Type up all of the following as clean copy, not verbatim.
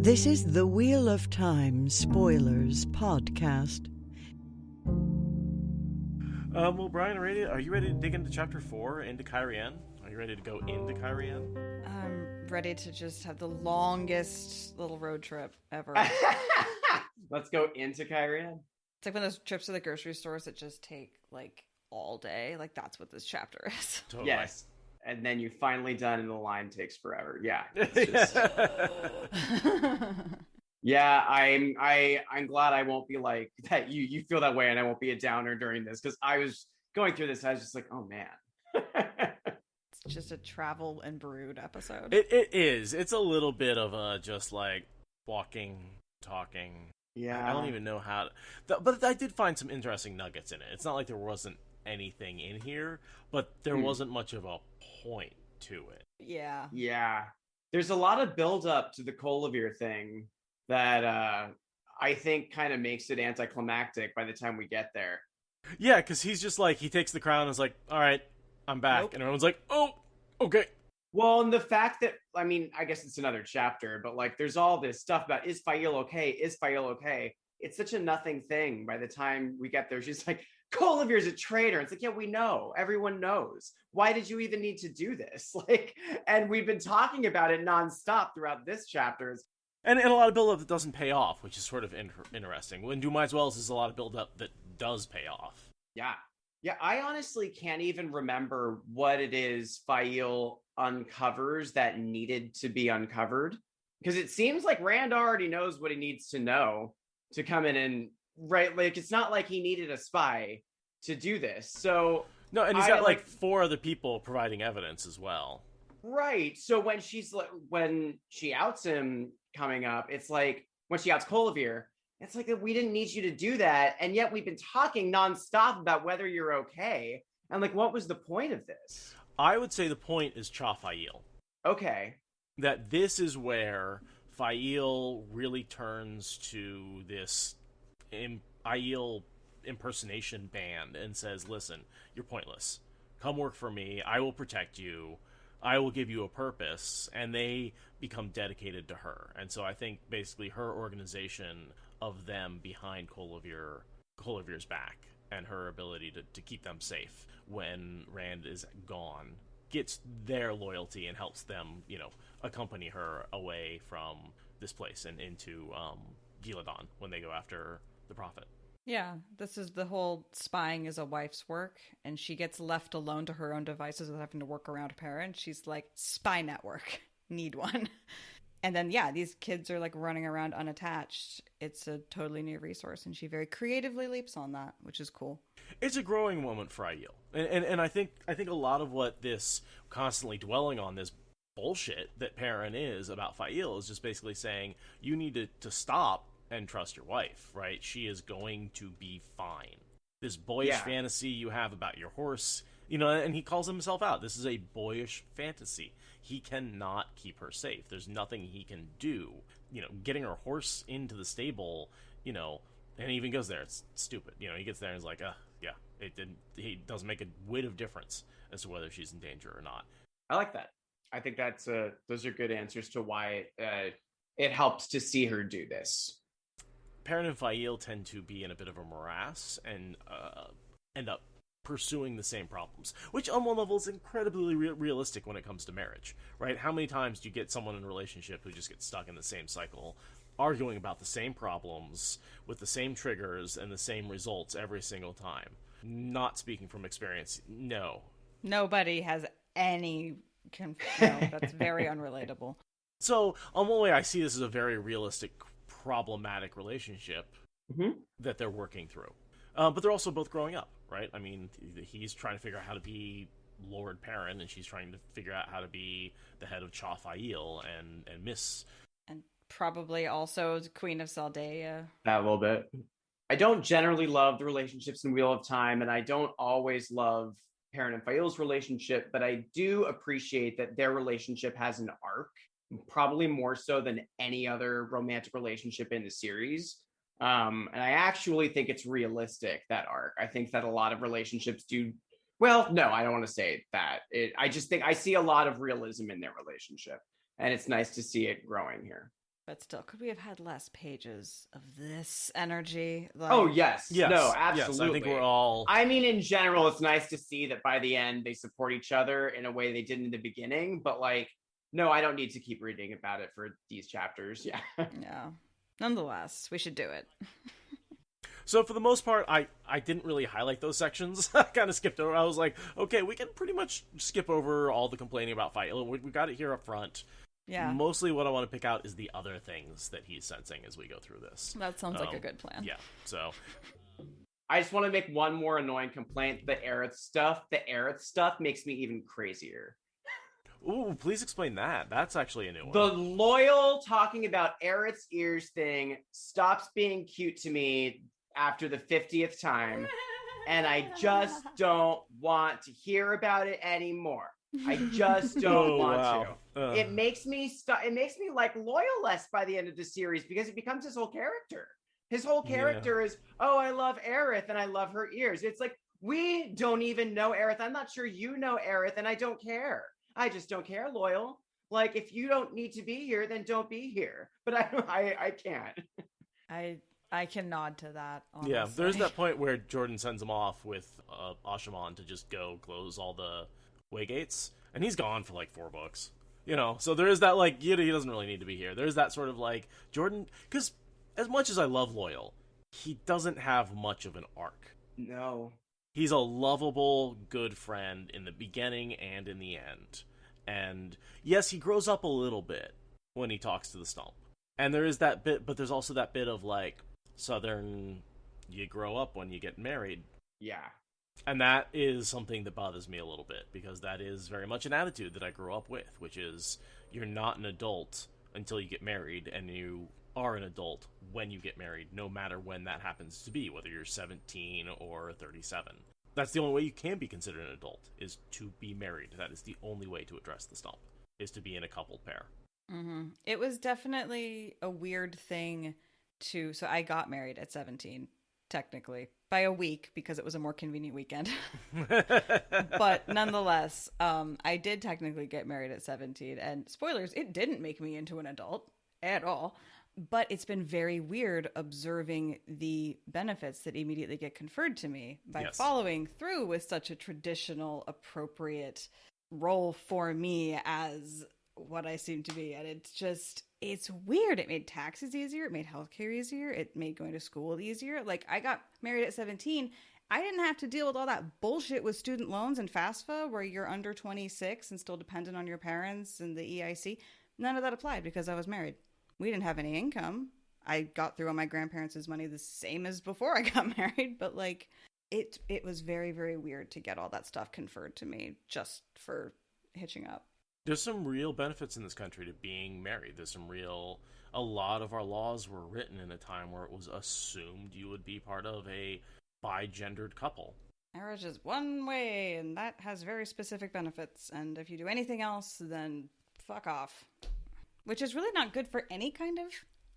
This is the Wheel of Time Spoilers podcast. Well, Brian, are you ready to dig into Chapter 4, into Cairhien? Are you ready to go into Cairhien? I'm ready to just have the longest little road trip ever. Let's go into Cairhien. It's like one of those trips to the grocery stores that just take, like, all day. Like, that's what this chapter is. Totally. Yes. And then you're finally done and the line takes forever. Yeah. It's just... Yeah, I'm glad I won't be like that. You feel that way, and I won't be a downer during this, because I was going through this. I was just like, oh man. It's just a travel and brood episode. It is. It's a little bit of a just like walking, talking. Yeah. I don't even know how to... But I did find some interesting nuggets in it. It's not like there wasn't anything in here, but there wasn't much of a point to it. Yeah. Yeah. There's a lot of build up to the Colivir thing that I think kind of makes it anticlimactic by the time we get there. Yeah, because he's just like, he takes the crown and is like, all right, I'm back. Nope. And everyone's like, oh, okay. Well, and the fact that, I mean, I guess it's another chapter, but like there's all this stuff about, is Faile okay? Is Faile okay? It's such a nothing thing by the time we get there. She's like, Colivir's a traitor. It's like, yeah, we know. Everyone knows. Why did you even need to do this? Like, and we've been talking about it nonstop throughout this chapter. And a lot of build-up that doesn't pay off, which is sort of interesting. When Do Might As Well is a lot of build-up that does pay off. Yeah. Yeah, I honestly can't even remember what it is Faile uncovers that needed to be uncovered. Because it seems like Rand already knows what he needs to know to come in and, right, like, it's not like he needed a spy to do this. So... No, and he's got, like, 4 other people providing evidence as well. Right. So when she outs him coming up, it's like, when she outs Colivir, it's like, we didn't need you to do that, and yet we've been talking nonstop about whether you're okay. And like, what was the point of this? I would say the point is Faile. Okay. That this is where Faile really turns to this Aiel impersonation band and says, listen, you're pointless. Come work for me. I will protect you. I will give you a purpose. And they become dedicated to her. And so I think basically her organization of them behind Colivir's back and her ability to keep them safe when Rand is gone gets their loyalty and helps them, accompany her away from this place and into Gillidan when they go after the Prophet. Yeah, this is the whole spying is a wife's work, and she gets left alone to her own devices without having to work around Perrin. She's like, spy network, need one. And then, yeah, these kids are like running around unattached. It's a totally new resource, and she very creatively leaps on that, which is cool. It's a growing moment for Aiel. And I think a lot of what this constantly dwelling on this bullshit that Perrin is about Faile is just basically saying, you need to stop and trust your wife, right? She is going to be fine. This boyish fantasy you have about your horse, and he calls himself out. This is a boyish fantasy. He cannot keep her safe. There's nothing he can do. Getting her horse into the stable, and he even goes there. It's stupid. He gets there and is like, he doesn't make a whit of difference as to whether she's in danger or not. I like that. I think those are good answers to why it helps to see her do this. Perrin and Faile tend to be in a bit of a morass and end up pursuing the same problems, which on one level is incredibly realistic when it comes to marriage, right? How many times do you get someone in a relationship who just gets stuck in the same cycle, arguing about the same problems with the same triggers and the same results every single time? Not speaking from experience, no. Nobody has any... No, that's very unrelatable. So, on one way, I see this as a very realistic, problematic relationship that they're working through. But they're also both growing up, right? I mean, he's trying to figure out how to be Lord Perrin, and she's trying to figure out how to be the head of Faile and Miss. And probably also Queen of Saldaea. That a little bit. I don't generally love the relationships in Wheel of Time, and I don't always love Perrin and Faile's relationship, but I do appreciate that their relationship has an arc, probably more so than any other romantic relationship in the series. And I actually think it's realistic, that arc. I think that a lot of relationships do... Well, no, I don't want to say that. I just think I see a lot of realism in their relationship, and it's nice to see it growing here. But still, could we have had less pages of this energy? Oh, yes. Yes. No, Yes, absolutely. I think we're all... I mean, in general, it's nice to see that by the end they support each other in a way they didn't in the beginning. But like, no, I don't need to keep reading about it for these chapters. Yeah. Yeah. Nonetheless, we should do it. So for the most part, I didn't really highlight those sections. I kind of skipped over. I was like, okay, we can pretty much skip over all the complaining about Faile. We got it here up front. Yeah. Mostly what I want to pick out is the other things that he's sensing as we go through this. That sounds like a good plan. Yeah, so... I just want to make one more annoying complaint. The Aerith stuff makes me even crazier. Ooh, please explain that. That's actually a new one. The Loial talking about Aerith's ears thing stops being cute to me after the 50th time, and I just don't want to hear about it anymore. I just don't want to. It makes me like Loial less by the end of the series because it becomes his whole character. His whole character is, oh, I love Aerith and I love her ears. It's like, we don't even know Aerith. I'm not sure you know Aerith, and I don't care. I just don't care, Loial. Like, if you don't need to be here, then don't be here. But I can't. I can nod to that, honestly. Yeah, there's that point where Jordan sends him off with Ashaman to just go close all the waygates, and he's gone for like 4 books. You know, so there is that, like, he doesn't really need to be here. There's that sort of, like, Jordan, because as much as I love Loial, he doesn't have much of an arc. No. He's a lovable, good friend in the beginning and in the end. And yes, he grows up a little bit when he talks to the Stump. And there is that bit, but there's also that bit of, like, Southern, you grow up when you get married. Yeah. And that is something that bothers me a little bit, because that is very much an attitude that I grew up with, which is you're not an adult until you get married, and you are an adult when you get married, no matter when that happens to be, whether you're 17 or 37. That's the only way you can be considered an adult, is to be married. That is the only way to address the Stump, is to be in a coupled pair. Mm-hmm. It was definitely a weird thing so I got married at 17, technically, by a week, because it was a more convenient weekend. But nonetheless, I did technically get married at 17, and spoilers, it didn't make me into an adult at all. But it's been very weird observing the benefits that immediately get conferred to me by following through with such a traditional, appropriate role for me as what I seem to be. And it's weird. It made taxes easier. It made healthcare easier. It made going to school easier. Like, I got married at 17. I didn't have to deal with all that bullshit with student loans and FAFSA where you're under 26 and still dependent on your parents and the EIC. None of that applied because I was married. We didn't have any income. I got through on my grandparents' money the same as before I got married, but like it was very, very weird to get all that stuff conferred to me just for hitching up. There's some real benefits in this country to being married. A lot of our laws were written in a time where it was assumed you would be part of a bi-gendered couple. Marriage is one way, and that has very specific benefits, and if you do anything else, then fuck off. Which is really not good for any kind of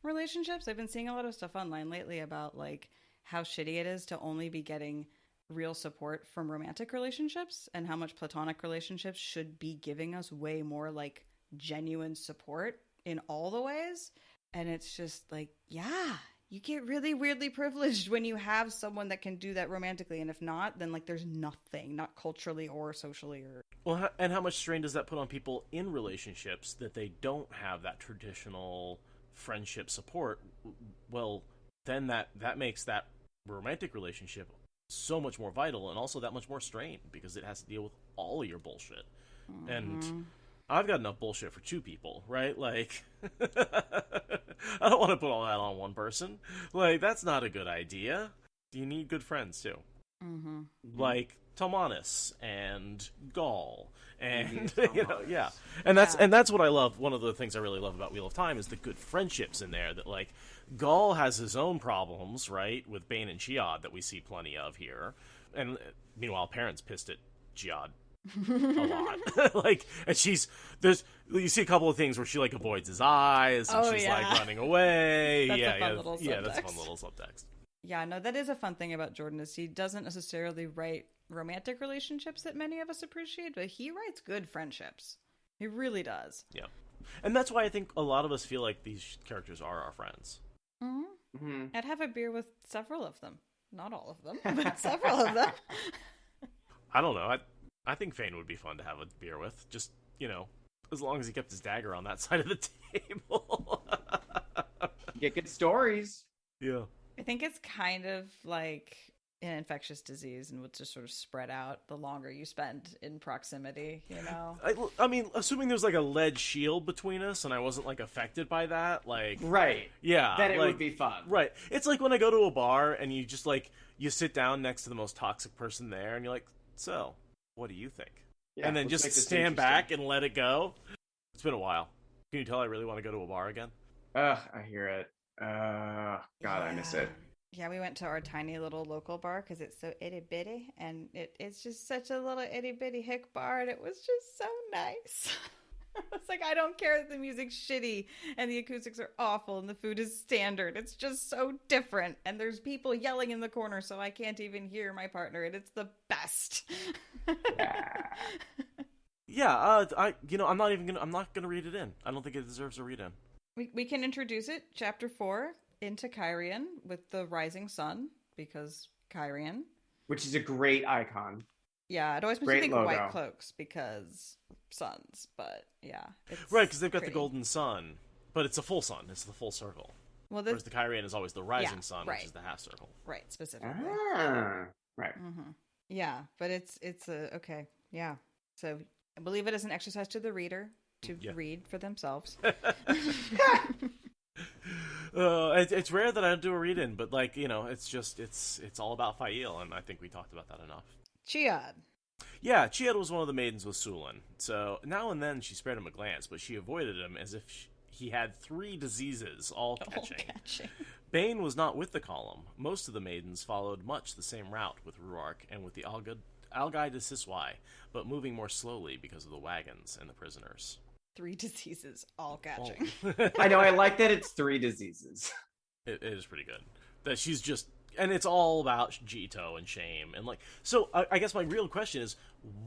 relationships. I've been seeing a lot of stuff online lately about like how shitty it is to only be getting real support from romantic relationships, and how much platonic relationships should be giving us way more like genuine support in all the ways. And it's just like, yeah, you get really weirdly privileged when you have someone that can do that romantically. And if not, then like there's nothing, not culturally or socially or... Well, and how much strain does that put on people in relationships that they don't have that traditional friendship support? Well, then that makes that romantic relationship so much more vital, and also that much more strained, because it has to deal with all of your bullshit. Mm-hmm. And I've got enough bullshit for 2 people, right? Like, I don't want to put all that on one person. Like, that's not a good idea. You need good friends, too. Mm-hmm. Like Tomanis and Gaul and and that's what I love. One of the things I really love about Wheel of Time is the good friendships in there. That like Gaul has his own problems, right, with Bane and Giad that we see plenty of here, and meanwhile Perrin's pissed at Giad a lot. Like, and you see a couple of things where she like avoids his eyes and she's like running away. That's a fun little subtext. That's a fun little subtext. Yeah, no, that is a fun thing about Jordan, is he doesn't necessarily write romantic relationships that many of us appreciate, but he writes good friendships. He really does. Yeah. And that's why I think a lot of us feel like these characters are our friends. I'd have a beer with several of them. Not all of them, but several of them. I don't know. I think Fane would be fun to have a beer with. Just, as long as he kept his dagger on that side of the table. Get good stories. Yeah. I think it's kind of like an infectious disease and would just sort of spread out the longer you spend in proximity, I mean, assuming there's like a lead shield between us and I wasn't like affected by that, like... Right. Yeah. Then it would be fun. Right. It's like when I go to a bar and you just like, you sit down next to the most toxic person there and you're like, so, what do you think? Yeah, and then just stand back and let it go. It's been a while. Can you tell I really want to go to a bar again? Ugh, I hear it. God, I miss it. Yeah, we went to our tiny little local bar because it's so itty-bitty, and it's just such a little itty-bitty hick bar, and it was just so nice. It's like, I don't care that the music's shitty, and the acoustics are awful, and the food is standard. It's just so different, and there's people yelling in the corner, so I can't even hear my partner, and it's the best. Yeah, I'm not gonna read it in. I don't think it deserves a read in. We can introduce it, Chapter 4, into Cairhien with the rising sun, because Cairhien. Which is a great icon. Yeah, it always makes me think of white cloaks because suns, but yeah. Right, because they've got the golden sun, but it's a full sun. It's the full circle. Well, whereas the Cairhien is always the rising sun, which is the half circle. Right, specifically. Right. Mm-hmm. Yeah, but it's okay. Yeah. So I believe it is an exercise to the reader to read for themselves. It's rare that I do a read-in, but it's all about Faile, and I think we talked about that enough. Chiad. Yeah, Chiad was one of the maidens with Sulin, so now and then she spared him a glance, but she avoided him as if he had 3 diseases, all catching. Bane was not with the column. Most of the maidens followed much the same route with Ruark and with the Algai de Siswai, but moving more slowly because of the wagons and the prisoners. 3 diseases, all catching. I know, I like that it's 3 diseases. It is pretty good. That she's just... And it's all about Jito and shame. And so I guess my real question is,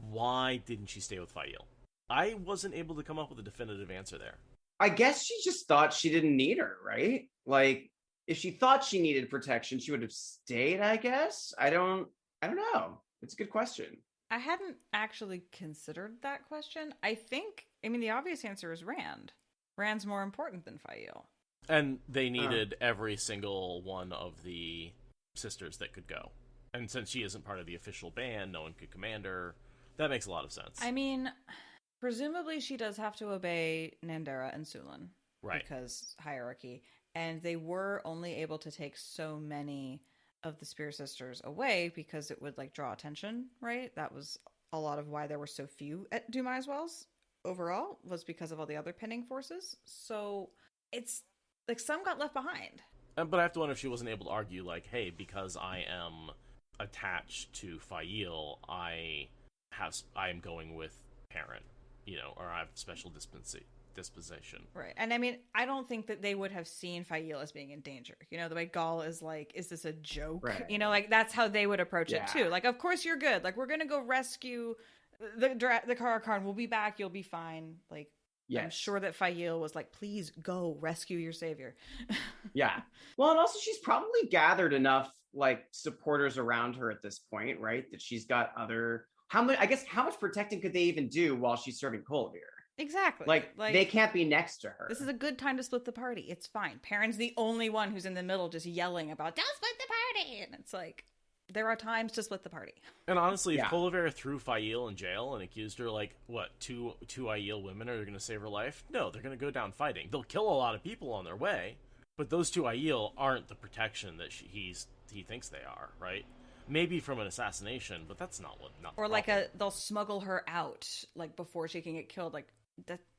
why didn't she stay with Faile? I wasn't able to come up with a definitive answer there. I guess she just thought she didn't need her, right? Like, if she thought she needed protection, she would have stayed, I guess. I don't know. It's a good question. I hadn't actually considered that question. The obvious answer is Rand. Rand's more important than Faile. And they needed every single one of the sisters that could go. And since she isn't part of the official band, no one could command her. That makes a lot of sense. I mean, presumably she does have to obey Nandera and Sulin. Right. Because hierarchy. And they were only able to take so many of the Spear Sisters away because it would draw attention, right? That was a lot of why there were so few at Dumai's Wells overall, was because of all the other pending forces. So it's some got left behind. But I have to wonder if she wasn't able to argue, hey, because I am attached to Faile, I am going with Perrin, or I have special disposition. Right. And I don't think that they would have seen Faile as being in danger. The way Gaul is is this a joke? Right. That's how they would approach it too. Of course you're good. We're going to go rescue the Karakarn. We'll be back. You'll be fine. Yes. I'm sure that Faile was please go rescue your savior. Yeah. Well, and also she's probably gathered enough supporters around her at this point, right? That she's got how much protecting could they even do while she's serving Colavir? Exactly. They can't be next to her. This is a good time to split the party. It's fine. Perrin's the only one who's in the middle just yelling about, don't split the party! And it's there are times to split the party. And honestly, if Colavir threw Faile in jail and accused her, two Aiel women are going to save her life? No, they're going to go down fighting. They'll kill a lot of people on their way, but those 2 Aiel aren't the protection that he thinks they are, right? Maybe from an assassination, but that's not what... Or they'll smuggle her out, before she can get killed,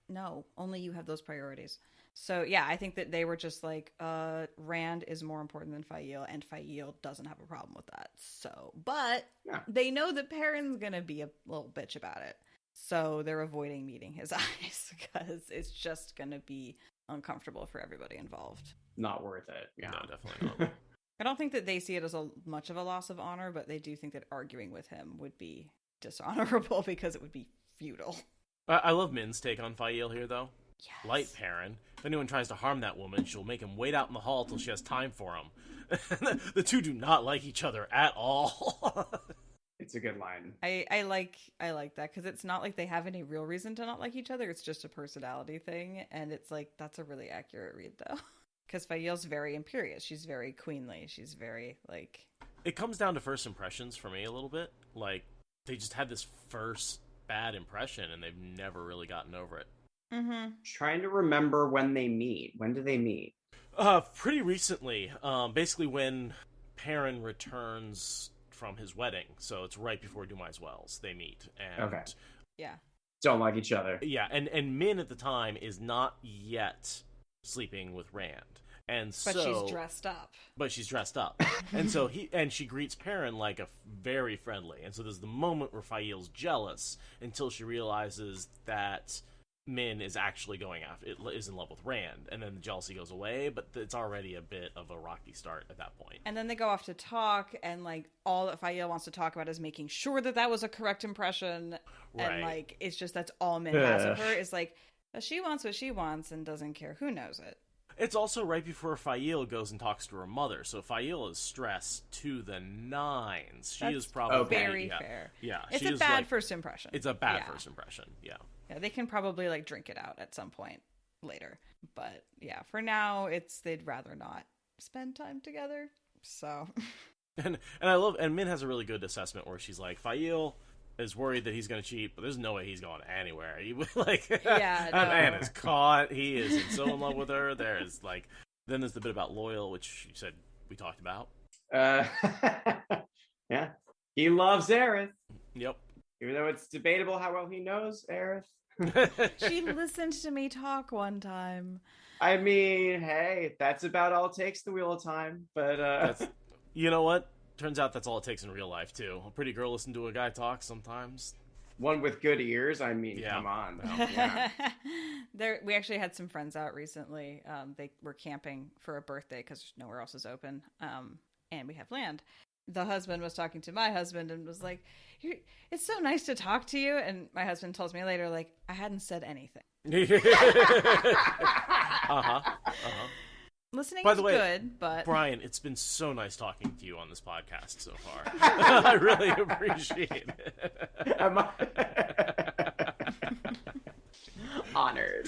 no, only you have those priorities. So, yeah, I think that they were just Rand is more important than Faile, and Faile doesn't have a problem with that. So, but they know that Perrin's going to be a little bitch about it. So they're avoiding meeting his eyes because it's just going to be uncomfortable for everybody involved. Not worth it. Yeah. No, definitely not. I don't think that they see it as much of a loss of honor, but they do think that arguing with him would be dishonorable because it would be futile. I love Min's take on Faile here, though. Yes. Light Perrin. If anyone tries to harm that woman, she'll make him wait out in the hall till she has time for him. The two do not like each other at all. It's a good line. I like that because it's not like they have any real reason to not like each other. It's just a personality thing, and it's like that's a really accurate read though, because Faile's very imperious. She's very queenly. She's very like. It comes down to first impressions for me a little bit. Like they just had this first bad impression, and they've never really gotten over it. Mm-hmm. Trying to remember when they meet. When do they meet? Pretty recently. Basically when Perrin returns from his wedding, so it's right before Dumai's Wells. They meet, and Okay. Yeah. Don't like each other. yeah, and Min at the time is not yet sleeping with Rand, and But so she's dressed up. but she's dressed up, and so she greets Perrin like a very friendly, and so there's the moment where Faile's jealous until she realizes that Min is actually is in love with Rand, and then the jealousy goes away, but it's already a bit of a rocky start at that point. And then they go off to talk, and like all that Faile wants to talk about is making sure that was a correct impression, and Right. like it's just that's all Min has of her is like she wants what she wants and doesn't care who knows it. It's also right before Faile goes and talks to her mother, so Faile is stressed to the nines. She That's is probably very yeah, fair. Yeah, It's she a is, bad like, first impression. It's a bad Yeah. first impression. Yeah. Yeah, they can probably like drink it out at some point later. But yeah, for now they'd rather not spend time together. So And I love, and Min has a really good assessment where she's like, Faile is worried that he's going to cheat, but there's no way he's going anywhere. He like, Yeah, that no. man is caught. He is so in love with her. There's like, then there's the bit about Loial, which you said we talked about. Yeah. He loves Aerith, Yep. even though it's debatable how well he knows Aerith. she listened to me talk one time. I mean, hey, that's about all it takes the Wheel of Time. But That's, you know what? Turns out that's all it takes in real life too. A pretty girl listen to a guy talk sometimes. one with good ears, I mean, Yeah. come on. Yeah. We actually had some friends out recently. They were camping for a birthday because nowhere else is open, and we have land. The husband was talking to my husband and was like, "It's so nice to talk to you." And my husband tells me later, like, I hadn't said anything. Listening By is the way, good, but Brian, it's been so nice talking to you on this podcast so far. I really appreciate it. Honored.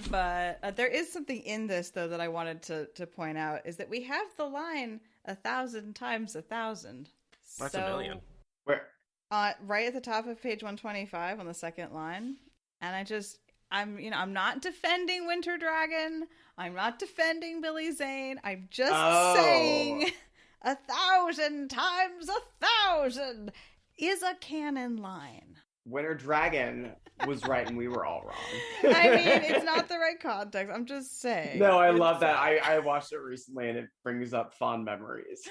But there is something in this though that I wanted to point out is that we have the line 1,000 times 1,000. That's a million. Where? Right at the top of page 125 on the second line, and I'm not defending Winter Dragon. I'm not defending Billy Zane. I'm just saying 1,000 times 1,000 is a canon line. Winter Dragon was right and we were all wrong. I mean, it's not the right context. I'm just saying. No, I love that. I watched it recently and it brings up fond memories.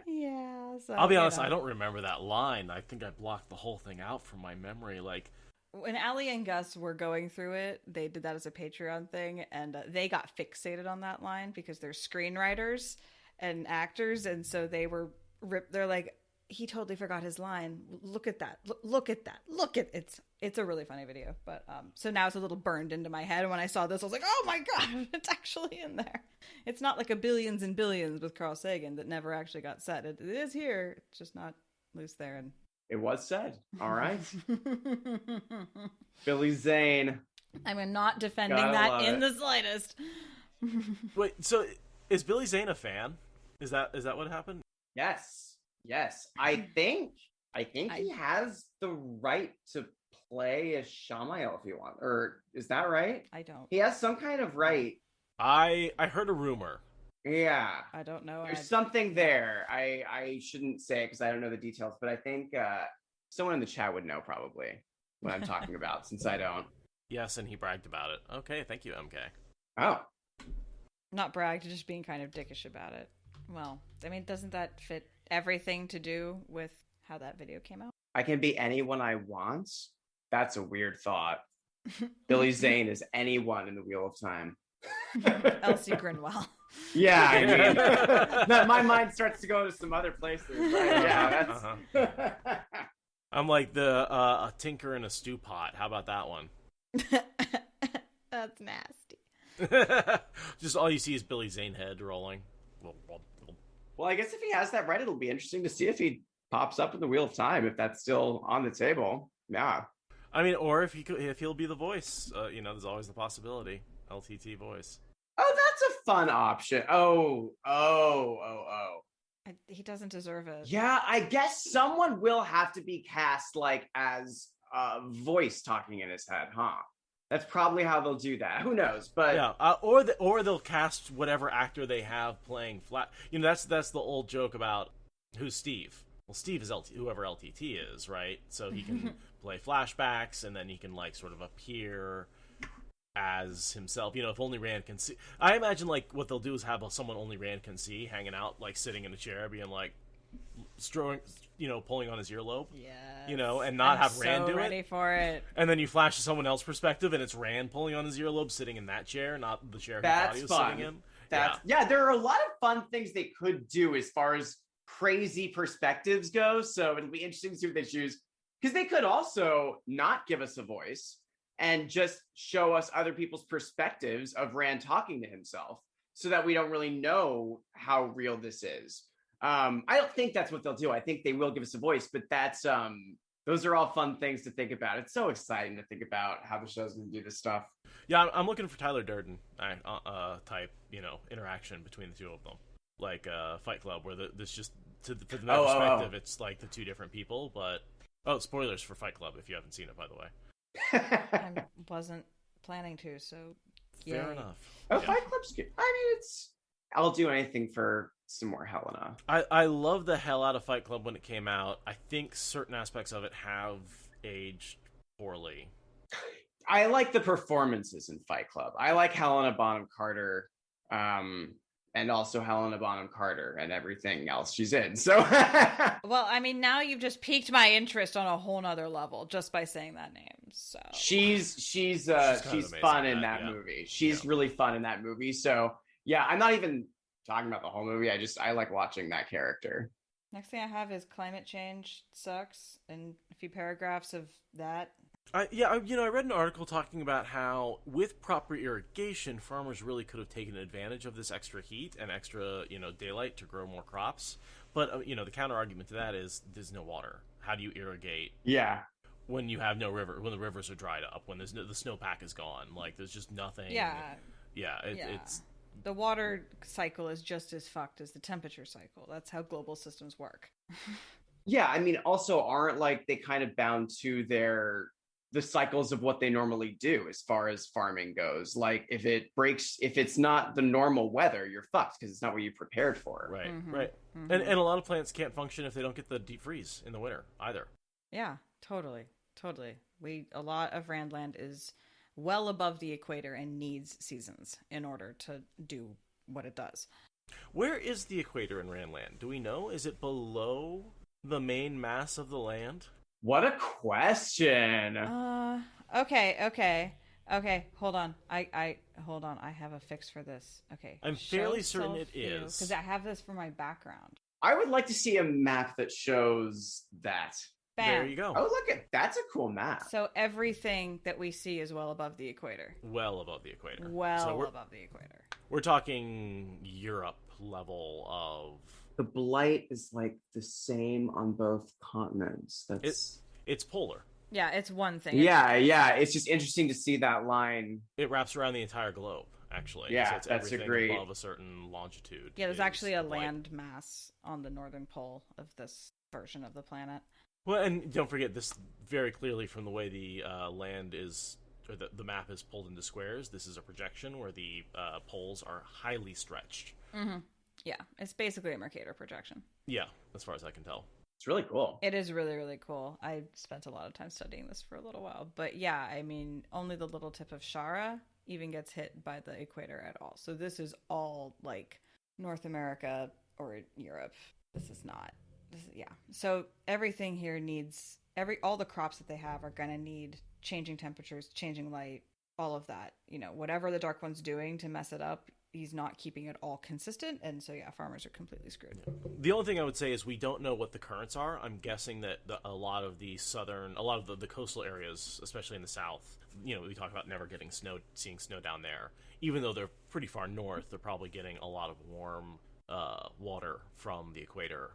Yeah. So, I'll be honest, I don't remember that line. I think I blocked the whole thing out from my memory. Like, when Allie and Gus were going through it, they did that as a Patreon thing, and they got fixated on that line because they're screenwriters and actors, and so they were they're like, he totally forgot his line. Look at that. Look at that. Look at it's a really funny video. But so now it's a little burned into my head. And when I saw this, I was like, oh my god, it's actually in there. It's not like a billions and billions with Carl Sagan that never actually got said. It is here. It's just not loose there. And It was said. All right. Billy Zane. I'm not defending Gotta that love in it. the slightest. wait, so is Billy Zane a fan? Is that what happened? Yes. I think he has the right to play as Shamael if you want. Or is that right? I don't. He has some kind of right. I heard a rumor. Yeah. I don't know. There's something there. I shouldn't say it because I don't know the details, but I think someone in the chat would know probably what I'm talking about since I don't. Yes, and he bragged about it. Okay, thank you, MK. Oh. Not bragged, just being kind of dickish about it. Well, I mean, doesn't that fit everything to do with how that video came out? I can be anyone I want? That's a weird thought. Billy Zane is anyone in the Wheel of Time. Elsie Grinwell. Yeah, I mean, my mind starts to go to some other places. Right? Yeah, that's. I'm like the a tinker in a stew pot. How about that one? That's nasty. Just all you see is Billy Zane head rolling. Well, I guess if he has that right, it'll be interesting to see if he pops up in the Wheel of Time, if that's still on the table. Yeah. I mean, or if he'll be the voice. There's always the possibility. LTT voice. Oh, that's a fun option. Oh. He doesn't deserve it. Yeah, I guess someone will have to be cast like as a voice talking in his head, huh? That's probably how they'll do that. Who knows? But yeah, or they'll cast whatever actor they have playing flat. That's the old joke about who's Steve. Well, Steve is whoever LTT is, right? So he can play flashbacks, and then he can like sort of appear as himself. If only Rand can see. I imagine like what they'll do is have someone only Rand can see hanging out, like sitting in a chair, being like strolling, pulling on his earlobe. Yeah. And not have so Rand do ready for it. And then you flash to someone else's perspective, and it's Rand pulling on his earlobe, sitting in that chair, not the chair he thought he was sitting in. Yeah, there are a lot of fun things they could do as far as crazy perspectives go. So it'll be interesting to see what they choose, because they could also not give us a voice and just show us other people's perspectives of Rand talking to himself, so that we don't really know how real this is. I don't think that's what they'll do. I think they will give us a voice, but that's those are all fun things to think about. It's so exciting to think about how the show's going to do this stuff. Yeah, I'm looking for Tyler Durden type, interaction between the two of them, like Fight Club, where this just to the perspective, it's like the two different people. But spoilers for Fight Club if you haven't seen it, by the way. I wasn't planning to, so fair enough. Fight Club's good. I mean, I'll do anything for some more Helena. I love the hell out of Fight Club when it came out. I think certain aspects of it have aged poorly. I like the performances in Fight Club. I like Helena Bonham Carter, and also Helena Bonham Carter and everything else she's in. So, well, I mean, now you've just piqued my interest on a whole nother level just by saying that name. So she's fun in that movie. She's really fun in that movie. So yeah, I'm not even talking about the whole movie. I like watching that character. Next thing I have is climate change sucks, and a few paragraphs of that. I read an article talking about how with proper irrigation, farmers really could have taken advantage of this extra heat and extra, daylight to grow more crops. But, the counter argument to that is there's no water. How do you irrigate? Yeah. When you have no river, when the rivers are dried up, when the snowpack is gone, like there's just nothing. It's the water cycle is just as fucked as the temperature cycle. That's how global systems work. Yeah, I mean, also aren't like they kind of bound to the cycles of what they normally do as far as farming goes. Like if it's not the normal weather, you're fucked because it's not what you prepared for. Right, mm-hmm. right. Mm-hmm. And a lot of plants can't function if they don't get the deep freeze in the winter either. Yeah, totally. A lot of Randland is well above the equator and needs seasons in order to do what it does. Where is the equator in Randland? Do we know? Is it below the main mass of the land? What a question. Okay. Hold on. Hold on. I have a fix for this. Okay. I'm fairly certain it is. Because I have this for my background. I would like to see a map that shows that. Bam. There you go. Oh, that's a cool map. So everything that we see is well above the equator. Well above the equator. Above the equator. We're talking Europe level of... The blight is like the same on both continents. It's polar. Yeah, it's one thing. Yeah. It's just interesting to see that line. It wraps around the entire globe, actually. Yeah, so it's that's everything above a certain longitude. Yeah, there's actually a land mass on the northern pole of this version of the planet. Well, and don't forget this very clearly from the way the land is, or the map is pulled into squares. This is a projection where the poles are highly stretched. Mm-hmm. Yeah, it's basically a Mercator projection. Yeah, as far as I can tell. It's really cool. It is really, really cool. I spent a lot of time studying this for a little while. But yeah, I mean, only the little tip of Shara even gets hit by the equator at all. So this is all like North America or Europe. This is not. So everything here needs all the crops that they have are going to need changing temperatures, changing light, all of that. Whatever the Dark One's doing to mess it up, he's not keeping it all consistent, and so yeah, farmers are completely screwed. The only thing I would say is we don't know what the currents are. I'm guessing that a lot of the coastal areas, especially in the south, we talk about never getting snow, seeing snow down there. Even though they're pretty far north, they're probably getting a lot of warm water from the equator,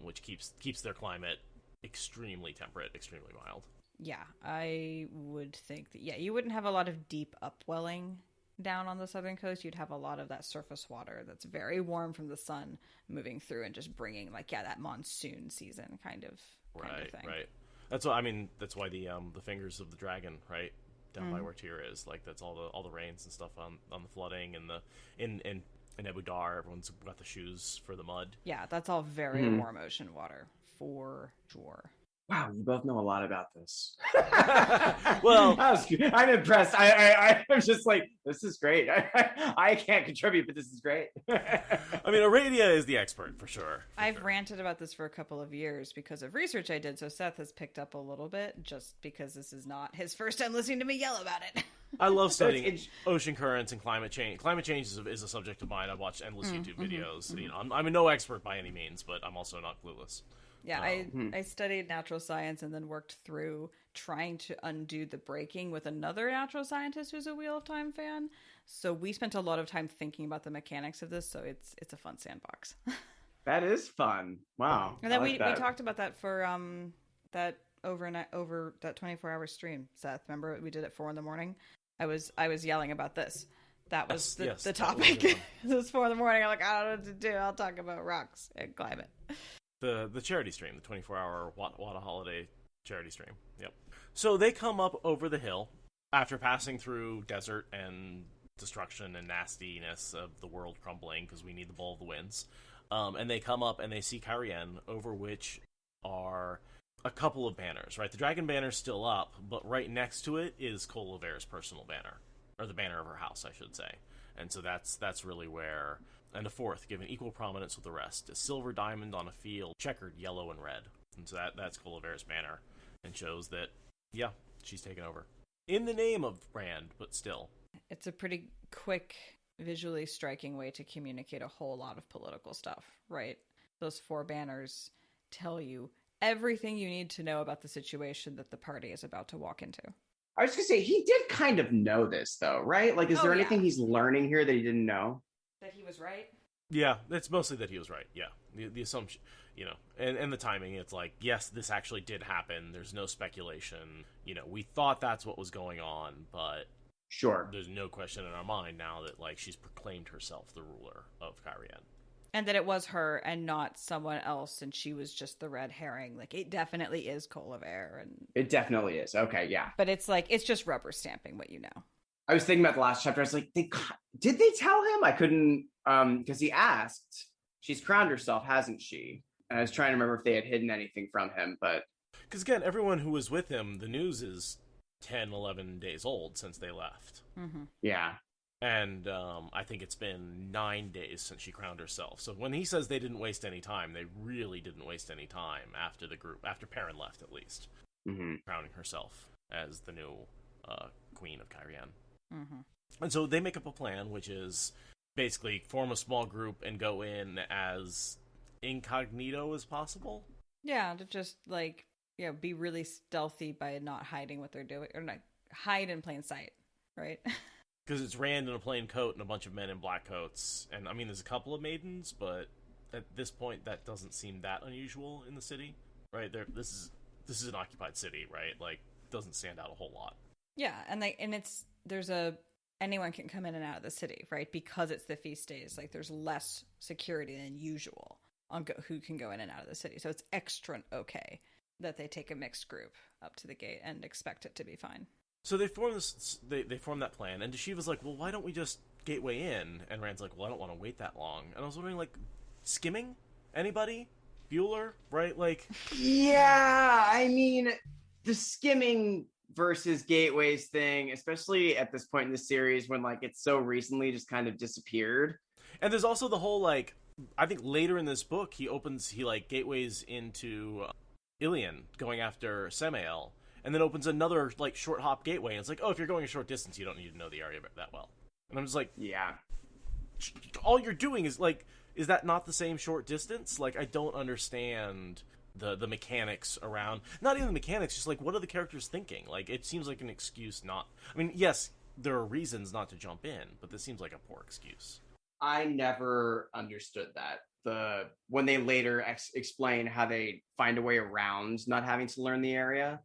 which keeps their climate extremely temperate, extremely mild. Yeah, I would think that, you wouldn't have a lot of deep upwelling down on the southern coast. You'd have a lot of that surface water that's very warm from the sun moving through and just bringing that monsoon season kind of thing. Right. That's what I mean. That's why the fingers of the dragon, right, down by where Tyr is, that's all the rains and stuff on the flooding and in Ebu Dar, everyone's got the shoes for the mud. Yeah, that's all very warm ocean water for sure. Wow, you both know a lot about this. Well, I'm impressed. I'm just like, this is great. I can't contribute, but this is great. I mean, Aradia is the expert for sure. I've ranted about this for a couple of years because of research I did, so Seth has picked up a little bit just because this is not his first time listening to me yell about it. I love studying ocean currents and climate change. Climate change is a subject of mine. I've watched endless YouTube videos. I'm no expert by any means, but I'm also not clueless. Yeah, I studied natural science and then worked through trying to undo the breaking with another natural scientist who's a Wheel of Time fan. So we spent a lot of time thinking about the mechanics of this, so it's a fun sandbox. That is fun. Wow. And then we talked about that for that over that 24-hour stream, Seth. Remember we did at 4 a.m? I was yelling about this. That was the topic. It was 4 a.m. I'm like, I don't know what to do. I'll talk about rocks and climate. The charity stream, the 24-hour Wada Holiday charity stream. Yep. So they come up over the hill after passing through desert and destruction and nastiness of the world crumbling because we need the bowl of the winds. And they come up and they see Cairhien, over which are a couple of banners, right? The dragon banner's still up, but right next to it is Colaver's personal banner, or the banner of her house, I should say. And so that's really where... And a fourth, given equal prominence with the rest, a silver diamond on a field, checkered yellow and red. And so that's Colaver's banner, and shows that, she's taken over. In the name of Brand, but still. It's a pretty quick, visually striking way to communicate a whole lot of political stuff, right? Those 4 banners tell you everything you need to know about the situation that the party is about to walk into. I was going to say, he did kind of know this, though, right? Like, is there anything he's learning here that he didn't know? That he was right? Yeah, it's mostly that he was right, yeah. The assumption, and the timing, it's like, yes, this actually did happen. There's no speculation. We thought that's what was going on, but... Sure. There's no question in our mind now that, she's proclaimed herself the ruler of Cairhien. And that it was her and not someone else, and she was just the red herring. It definitely is Colaver. And it definitely is. Okay, yeah. But it's just rubber stamping what you know. I was thinking about the last chapter. I was like, did they tell him? I couldn't, because he asked. She's crowned herself, hasn't she? And I was trying to remember if they had hidden anything from him, but... Because again, everyone who was with him, the news is 10, 11 days old since they left. Mm-hmm. Yeah. And I think it's been 9 days since she crowned herself. So when he says they didn't waste any time, they really didn't waste any time after Perrin left, at least. Mm-hmm. Crowning herself as the new queen of Cairhien. Mm-hmm. And so they make up a plan, which is basically form a small group and go in as incognito as possible. Yeah, to just be really stealthy by not hiding what they're doing, or not hide in plain sight, right? Because it's Rand in a plain coat and a bunch of men in black coats, and I mean, there's a couple of maidens, but at this point, that doesn't seem that unusual in the city, right? This is an occupied city, right? Doesn't stand out a whole lot. Yeah, and anyone can come in and out of the city, right? Because it's the feast days. There's less security than usual on who can go in and out of the city. So it's extra okay that they take a mixed group up to the gate and expect it to be fine. So they form this. They form that plan, and Dashiva's like, "Well, why don't we just gateway in?" And Rand's like, "Well, I don't want to wait that long." And I was wondering, skimming? Anybody? Bueller? Right? Yeah, I mean, the skimming versus gateways thing, especially at this point in the series when it's so recently just kind of disappeared. And there's also the whole I think later in this book he gateways into Ilion going after Samael, and then opens another short hop gateway, and it's if you're going a short distance you don't need to know the area that well. And I'm just yeah, all you're doing is like, is that not the same short distance? Like, I don't understand the mechanics around, not even the mechanics, just like, what are the characters thinking? Like, it seems like an excuse not, I mean, yes, there are reasons not to jump in, but this seems like a poor excuse. I never understood that. When they later explain how they find a way around not having to learn the area,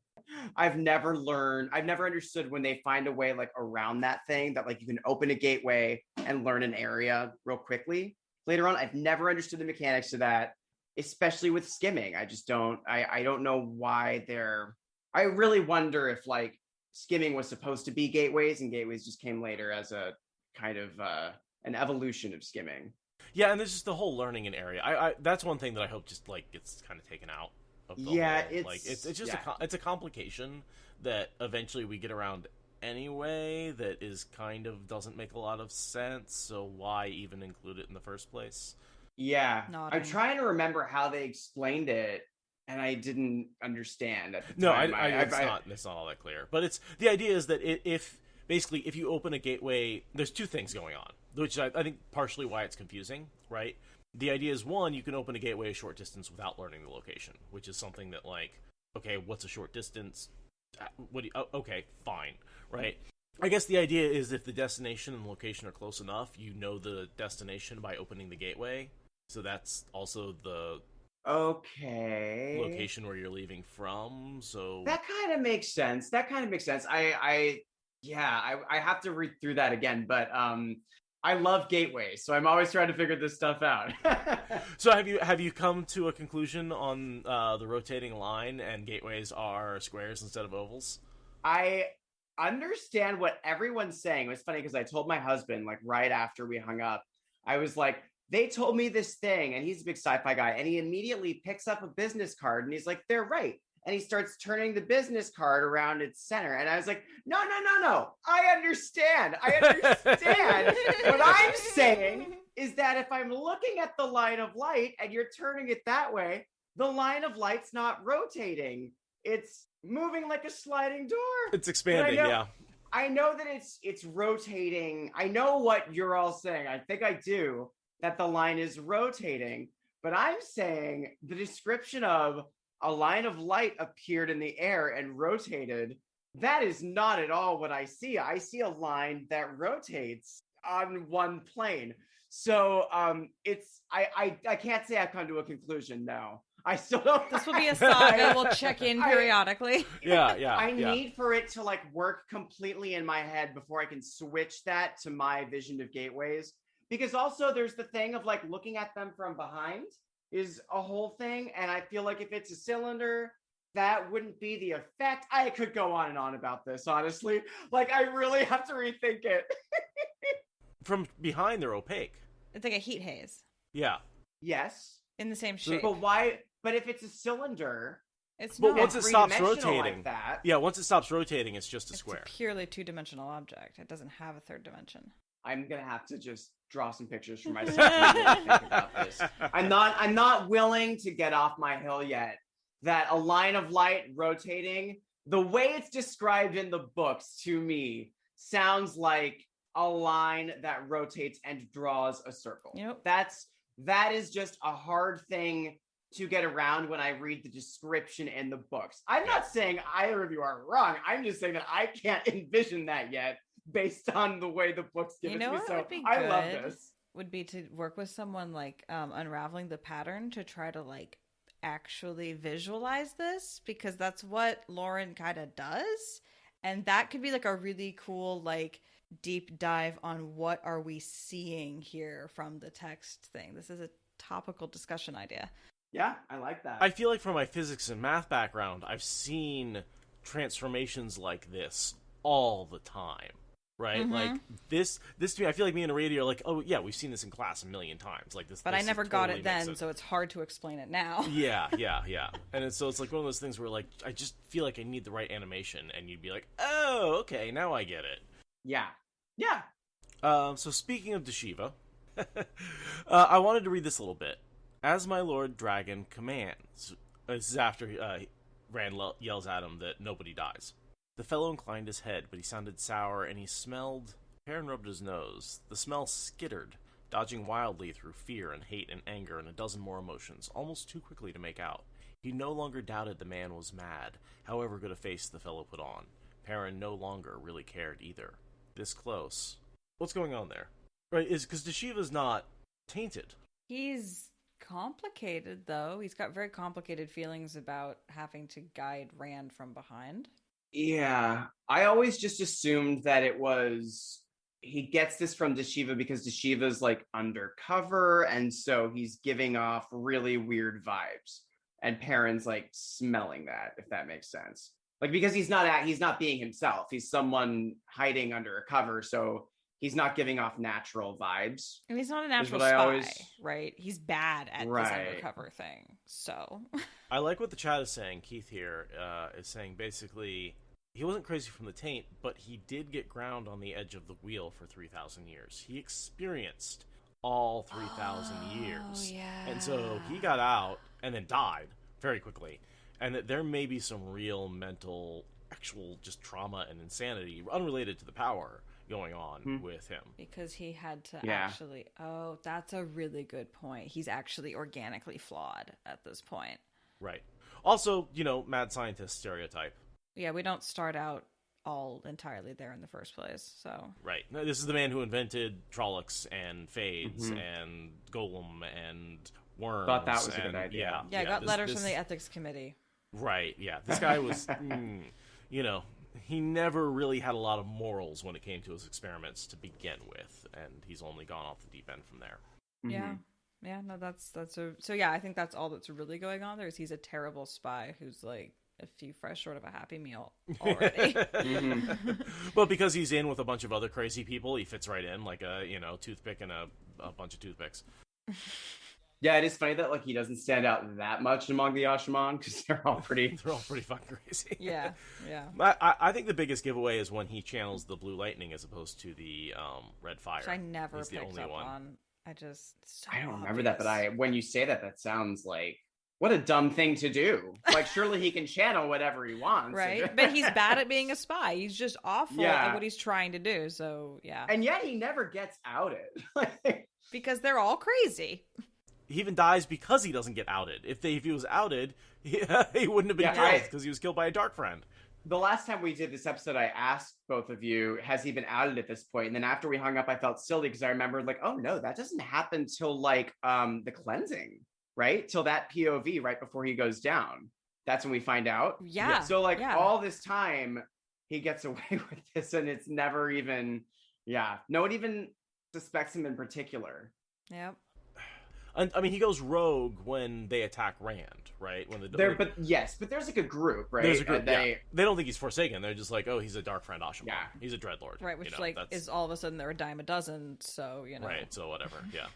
I've never understood when they find a way like around that thing, that like you can open a gateway and learn an area real quickly later on. I've never understood the mechanics of that, especially with skimming. I just don't, I don't know why I really wonder if like skimming was supposed to be gateways and gateways just came later as a kind of an evolution of skimming. Yeah, and there's just the whole learning an area. I that's one thing that I hope just like gets kind of taken out of the whole. It's just it's a complication that eventually we get around anyway, that is kind of doesn't make a lot of sense, so why even include it in the first place? Yeah. Nodding. I'm trying to remember how they explained it, and I didn't understand at the No, time. it's not all that clear. But it's the idea is that if you open a gateway, there's two things going on, which I think partially why it's confusing, right? The idea is, one, you can open a gateway a short distance without learning the location, which is something that, like, okay, what's a short distance? Okay, fine, right? I guess the idea is if the destination and the location are close enough, you know the destination by opening the gateway. So that's also the location where you're leaving from. So that kind of makes sense. I have to read through that again, but I love gateways, so I'm always trying to figure this stuff out. So have you come to a conclusion on the rotating line and gateways are squares instead of ovals? I understand what everyone's saying. It was funny because I told my husband, like, right after we hung up, I was like, they told me this thing, and he's a big sci-fi guy, and he immediately picks up a business card and he's like, they're right. And he starts turning the business card around its center. And I was like, no. I understand. What I'm saying is that if I'm looking at the line of light and you're turning it that way, the line of light's not rotating. It's moving like a sliding door. It's expanding, yeah. I know that it's rotating. I know what you're all saying. I think I do, that the line is rotating. But I'm saying the description of a line of light appeared in the air and rotated, that is not at all what I see. I see a line that rotates on one plane. So I can't say I've come to a conclusion, no. I still don't. This will be a saga. We'll check in periodically. I need for it to like work completely in my head before I can switch that to my vision of gateways. Because also there's the thing of like looking at them from behind is a whole thing, and I feel like if it's a cylinder, that wouldn't be the effect. I could go on and on about this, honestly. Like, I really have to rethink it. From behind, they're opaque. It's like a heat haze. Yeah. Yes. In the same shape. But why? But if it's a cylinder, it's but not. once it stops rotating, like that. Yeah, once it stops rotating, it's just a square. It's a purely two-dimensional object. It doesn't have a third dimension. I'm gonna have to just draw some pictures for myself and think about this. I'm not willing to get off my hill yet. That a line of light rotating, the way it's described in the books to me, sounds like a line that rotates and draws a circle. Yep. That is just a hard thing to get around when I read the description in the books. I'm not saying either of you are wrong. I'm just saying that I can't envision that yet, based on the way the books give it to me. So I love this. Would be to work with someone like unraveling the pattern to try to like actually visualize this, because that's what Lauren kind of does, and that could be like a really cool like deep dive on what are we seeing here from the text thing. This is a topical discussion idea. Yeah, I like that. I feel like from my physics and math background, I've seen transformations like this all the time. Right? Mm-hmm. Like this to me, I feel like me and Arady are like, oh yeah, we've seen this in class a million times. Like this, but I never got it then, so it's hard to explain it now. Yeah. And so it's like one of those things where like I just feel like I need the right animation, and you'd be like, oh, okay, now I get it. Yeah. So speaking of Deshiva, I wanted to read this a little bit. As my lord dragon commands. This is after Rand yells at him that nobody dies. The fellow inclined his head, but he sounded sour, and he smelled. Perrin rubbed his nose. The smell skittered, dodging wildly through fear and hate and anger and a dozen more emotions, almost too quickly to make out. He no longer doubted the man was mad, however good a face the fellow put on. Perrin no longer really cared either. This close. What's going on there? Right, is because Deshiva's not tainted. He's complicated, though. He's got very complicated feelings about having to guide Rand from behind. Yeah, I always just assumed that it was he gets this from Deshiva because Deshiva's like undercover, and so he's giving off really weird vibes, and Perrin's like smelling that, if that makes sense. Like because he's not being himself. He's someone hiding under a cover, so he's not giving off natural vibes. And he's not a natural spy, right? He's bad at this undercover thing. So I like what the chat is saying. Keith here is saying basically he wasn't crazy from the taint, but he did get ground on the edge of the wheel for 3,000 years. He experienced all 3,000 years. Yeah. And so he got out and then died very quickly. And that there may be some real mental, actual just trauma and insanity unrelated to the power going on with him. Because he had to actually... Oh, that's a really good point. He's actually organically flawed at this point. Right. Also, mad scientist stereotype. Yeah, we don't start out all entirely there in the first place, so... Right. No, this is the man who invented Trollocs and Fades and Golem and Worms. Thought that was a good idea. Yeah, I got letters from the ethics committee. Right, yeah. This guy was, he never really had a lot of morals when it came to his experiments to begin with, and he's only gone off the deep end from there. Yeah, no, so yeah, I think that's all that's really going on there is he's a terrible spy who's like a few fresh short of a Happy Meal already. Well, because he's in with a bunch of other crazy people, he fits right in like a, toothpick and a bunch of toothpicks. Yeah, it is funny that like he doesn't stand out that much among the Ashaman because they're all pretty fucking crazy. Yeah. I think the biggest giveaway is when he channels the blue lightning as opposed to the red fire. Which I never picked up on. I don't remember that, but when you say that, that sounds like what a dumb thing to do. Like surely he can channel whatever he wants, right? But he's bad at being a spy. He's just awful at what he's trying to do. So yeah, and yet he never gets outed because they're all crazy. He even dies because he doesn't get outed. If he was outed, he wouldn't have been killed because he was killed by a dark friend. The last time we did this episode, I asked both of you, has he been outed at this point? And then after we hung up, I felt silly because I remembered like, oh no, that doesn't happen till like the cleansing, right? Till that POV right before he goes down. That's when we find out. Yeah. So like all this time he gets away with this and it's never even, no one even suspects him in particular. Yep. I mean, he goes rogue when they attack Rand, right? But there's like a group, right? There's a group. They don't think he's Forsaken. They're just like, oh, he's a Dark Friend Ashaman. Yeah, he's a Dreadlord, right? Which is all of a sudden they're a dime a dozen. So right. So whatever. Yeah.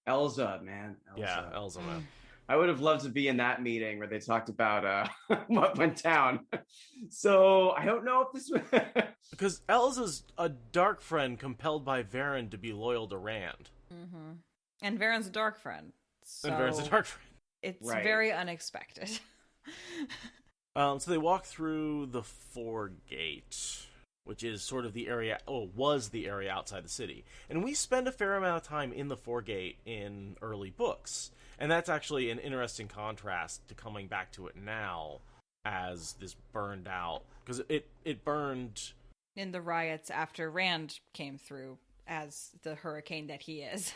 Elza, man. Yeah, Elza, man. I would have loved to be in that meeting where they talked about what went down. So I don't know if this was because Elza's a Dark Friend compelled by Varen to be loyal to Rand. Mm-hmm. And Varen's a dark friend. So and Varen's a dark friend. It's very unexpected. So they walk through the Foregate, which is sort of the area, was the area outside the city. And we spend a fair amount of time in the Foregate in early books. And that's actually an interesting contrast to coming back to it now as this burned out. Because it burned... in the riots after Rand came through as the hurricane that he is.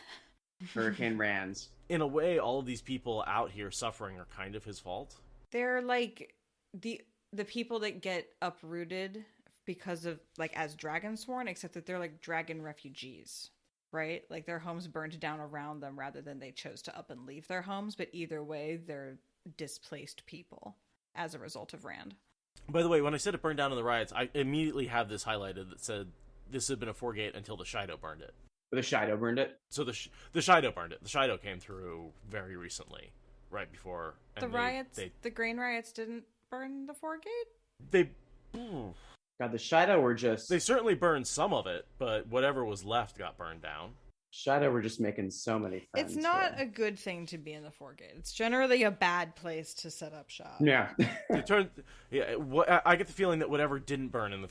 Hurricane Rands. In a way, all of these people out here suffering are kind of his fault. They're like the people that get uprooted because of like as Dragonsworn, except that they're like dragon refugees, right? Like their homes burned down around them rather than they chose to up and leave their homes. But either way, they're displaced people as a result of Rand. By the way, when I said it burned down in the riots, I immediately have this highlighted that said this had been a Foregate until the Shido burned it. The Shido burned it? So the Shido burned it. The Shido came through very recently, right before. And the grain riots didn't burn the Foregate? God, the Shido were just... They certainly burned some of it, but whatever was left got burned down. Shido were just making so many friends. It's not a good thing to be in the Foregate. It's generally a bad place to set up shop. Yeah. I get the feeling that whatever didn't burn in the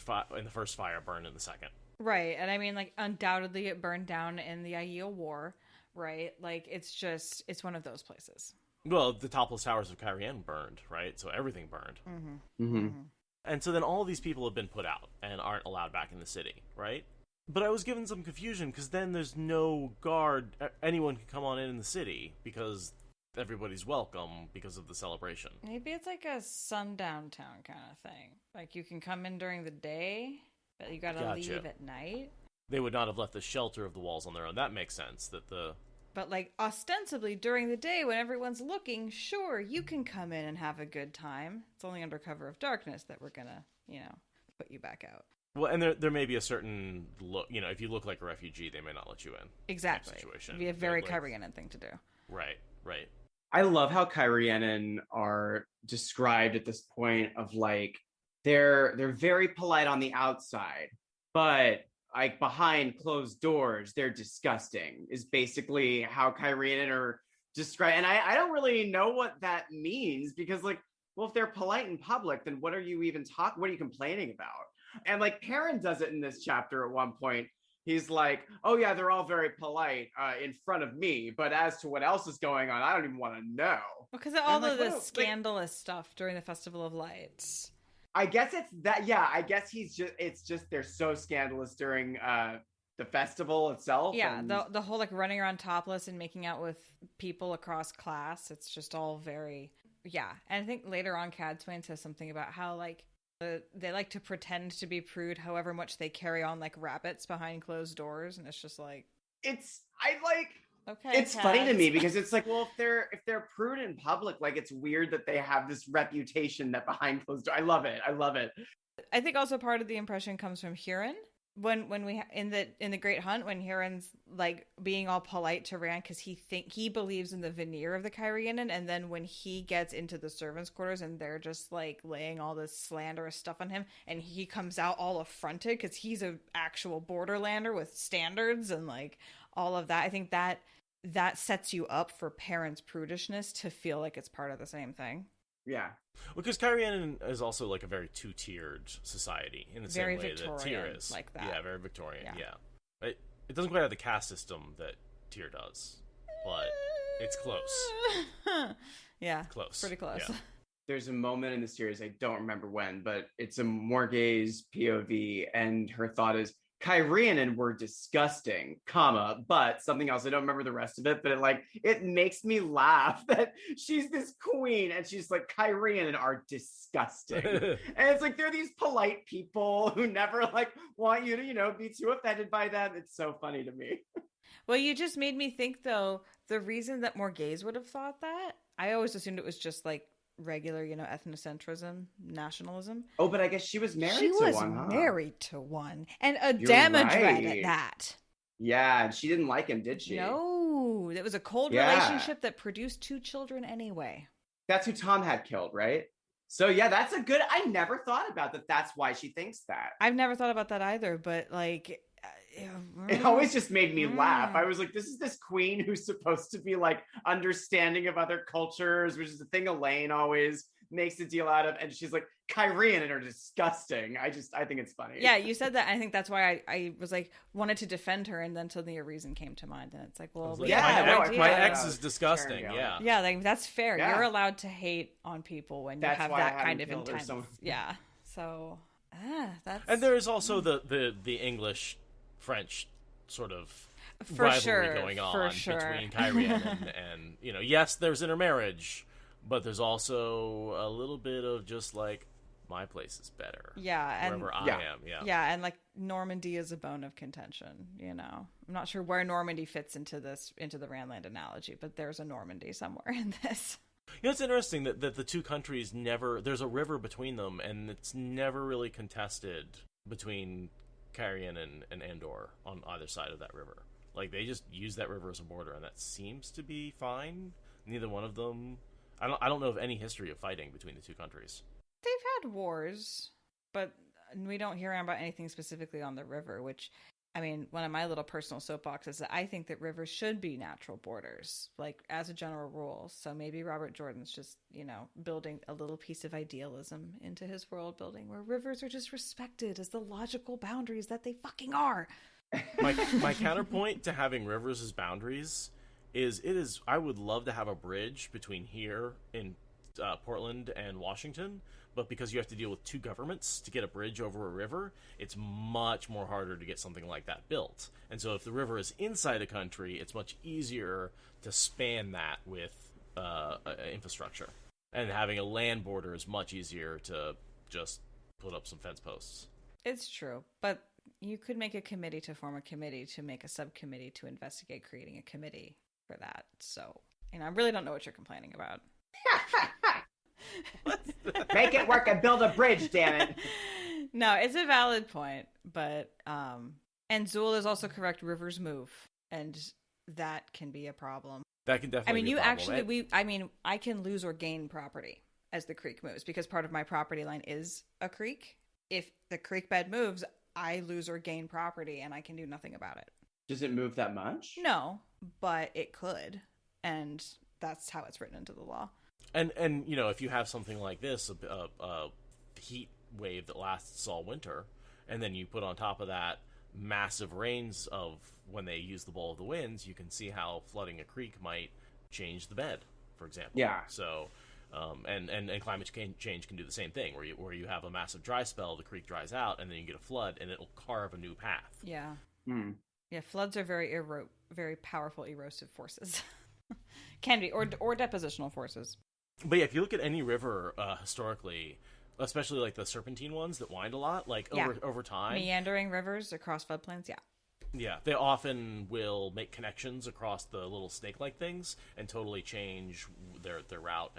first fire burned in the second. Right, and I mean, like, undoubtedly it burned down in the Aiel War, right? Like, it's one of those places. Well, the topless towers of Cairhien burned, right? So everything burned. Mm-hmm. Mm-hmm. Mm-hmm. And so then all these people have been put out and aren't allowed back in the city, right? But I was given some confusion because then there's no guard. Anyone can come on in the city because everybody's welcome because of the celebration. Maybe it's like a sundown town kind of thing. Like, you can come in during the day, but you gotta leave at night. They would not have left the shelter of the walls on their own. That makes sense. But, like, ostensibly during the day when everyone's looking, sure, you can come in and have a good time. It's only under cover of darkness that we're gonna, put you back out. Well, and there may be a certain look. If you look like a refugee, they may not let you in. Exactly. Situation. It'd be a very Cairhien thing to do. Right. I love how Cairhien are described at this point of like they're very polite on the outside, but like behind closed doors, they're disgusting. Is basically how Cairhien are described, and I don't really know what that means because like, well, if they're polite in public, then what are you even talking? What are you complaining about? And like Perrin does it in this chapter at one point. He's like, oh yeah, they're all very polite in front of me, but as to what else is going on, I don't even want to know. Because of all of the scandalous stuff during the Festival of Lights. I guess it's that. Yeah, I guess it's just they're so scandalous during the festival itself. Yeah, the whole like running around topless and making out with people across class. It's just all very And I think later on, Cadsuane says something about how like they like to pretend to be prude, however much they carry on like rabbits behind closed doors, and it's just like okay. It's funny to me because it's like, well, if they're prude in public, like it's weird that they have this reputation that behind closed doors. I love it. I think also part of the impression comes from Huron. When we in the Great Hunt, when Huron's like being all polite to Rand because he believes in the veneer of the Cairhien, and then when he gets into the servants' quarters and they're just like laying all this slanderous stuff on him, and he comes out all affronted because he's an actual borderlander with standards and like all of that. I think that sets you up for Perrin's prudishness to feel like it's part of the same thing. Yeah. Well, because Cairhien is also like a very two-tiered society in the very same way Victorian, that Tyr is. like that. Yeah, very Victorian. Yeah. It doesn't quite have the caste system that Tyr does, but it's close. Yeah, close. Pretty close. Yeah. There's a moment in the series, I don't remember when, but it's a Morgaze POV, and her thought is, Cairhien were disgusting, but something else. I don't remember the rest of it, but it makes me laugh that she's this queen and she's like, Cairhien are disgusting. And it's like, they're these polite people who never like want you to, be too offended by them. It's so funny to me. Well, you just made me think though, the reason that Morgaze would have thought that, I always assumed it was just like regular, ethnocentrism, nationalism. Oh, but I guess she was married to one. She was married to one, and a Damodred at that. Yeah, and she didn't like him, did she? No, it was a cold relationship that produced 2 children anyway. That's who Tom had killed, right? So yeah, that's a good. I never thought about that. That's why she thinks that. I've never thought about that either, but like. It always just made me laugh. I was like, this is this queen who's supposed to be like understanding of other cultures, which is the thing Elaine always makes a deal out of. And she's like, Cairhien and are disgusting. I think it's funny. Yeah, you said that. I think that's why I was like, wanted to defend her. And then suddenly a reason came to mind. And it's like, well, my ex is disgusting. Yeah. Yeah, like that's fair. Yeah. You're allowed to hate on people when you have that kind of intent. Yeah. So, that's. And there is also the English French sort of rivalry going on between Cairhien and yes, there's intermarriage, but there's also a little bit of just like my place is better. Yeah, wherever I am. Yeah. Yeah, and like Normandy is a bone of contention. I'm not sure where Normandy fits into the Randland analogy, but there's a Normandy somewhere in this. It's interesting that the two countries there's a river between them, and it's never really contested between Cairhien and Andor on either side of that river. Like, they just use that river as a border, and that seems to be fine. Neither one of them. I don't know of any history of fighting between the two countries. They've had wars, but we don't hear about anything specifically on the river, which, I mean, one of my little personal soapboxes is that I think that rivers should be natural borders, like, as a general rule. So maybe Robert Jordan's just, building a little piece of idealism into his world building where rivers are just respected as the logical boundaries that they fucking are. My counterpoint to having rivers as boundaries is I would love to have a bridge between here in Portland and Washington, but because you have to deal with two governments to get a bridge over a river, it's much more harder to get something like that built. And so if the river is inside a country, it's much easier to span that with infrastructure. And having a land border is much easier to just put up some fence posts. It's true, but you could make a committee to form a committee to make a subcommittee to investigate creating a committee for that. So, I really don't know what you're complaining about. Make it work and build a bridge, damn it. No, it's a valid point, but and Zool is also correct. Rivers move, and that can be a problem. That can definitely. Be a problem. I can lose or gain property as the creek moves because part of my property line is a creek. If the creek bed moves, I lose or gain property, and I can do nothing about it. Does it move that much? No, but it could, and that's how it's written into the law. And if you have something like this, a heat wave that lasts all winter, and then you put on top of that massive rains of when they use the bowl of the winds, you can see how flooding a creek might change the bed, for example. Yeah. So, and climate change can do the same thing, where you have a massive dry spell, the creek dries out, and then you get a flood, and it'll carve a new path. Yeah. Hmm. Yeah, floods are very powerful erosive forces. Can be, or depositional forces. But yeah, if you look at any river historically, especially like the serpentine ones that wind a lot, like over time, meandering rivers across floodplains, yeah, they often will make connections across the little snake-like things and totally change their route,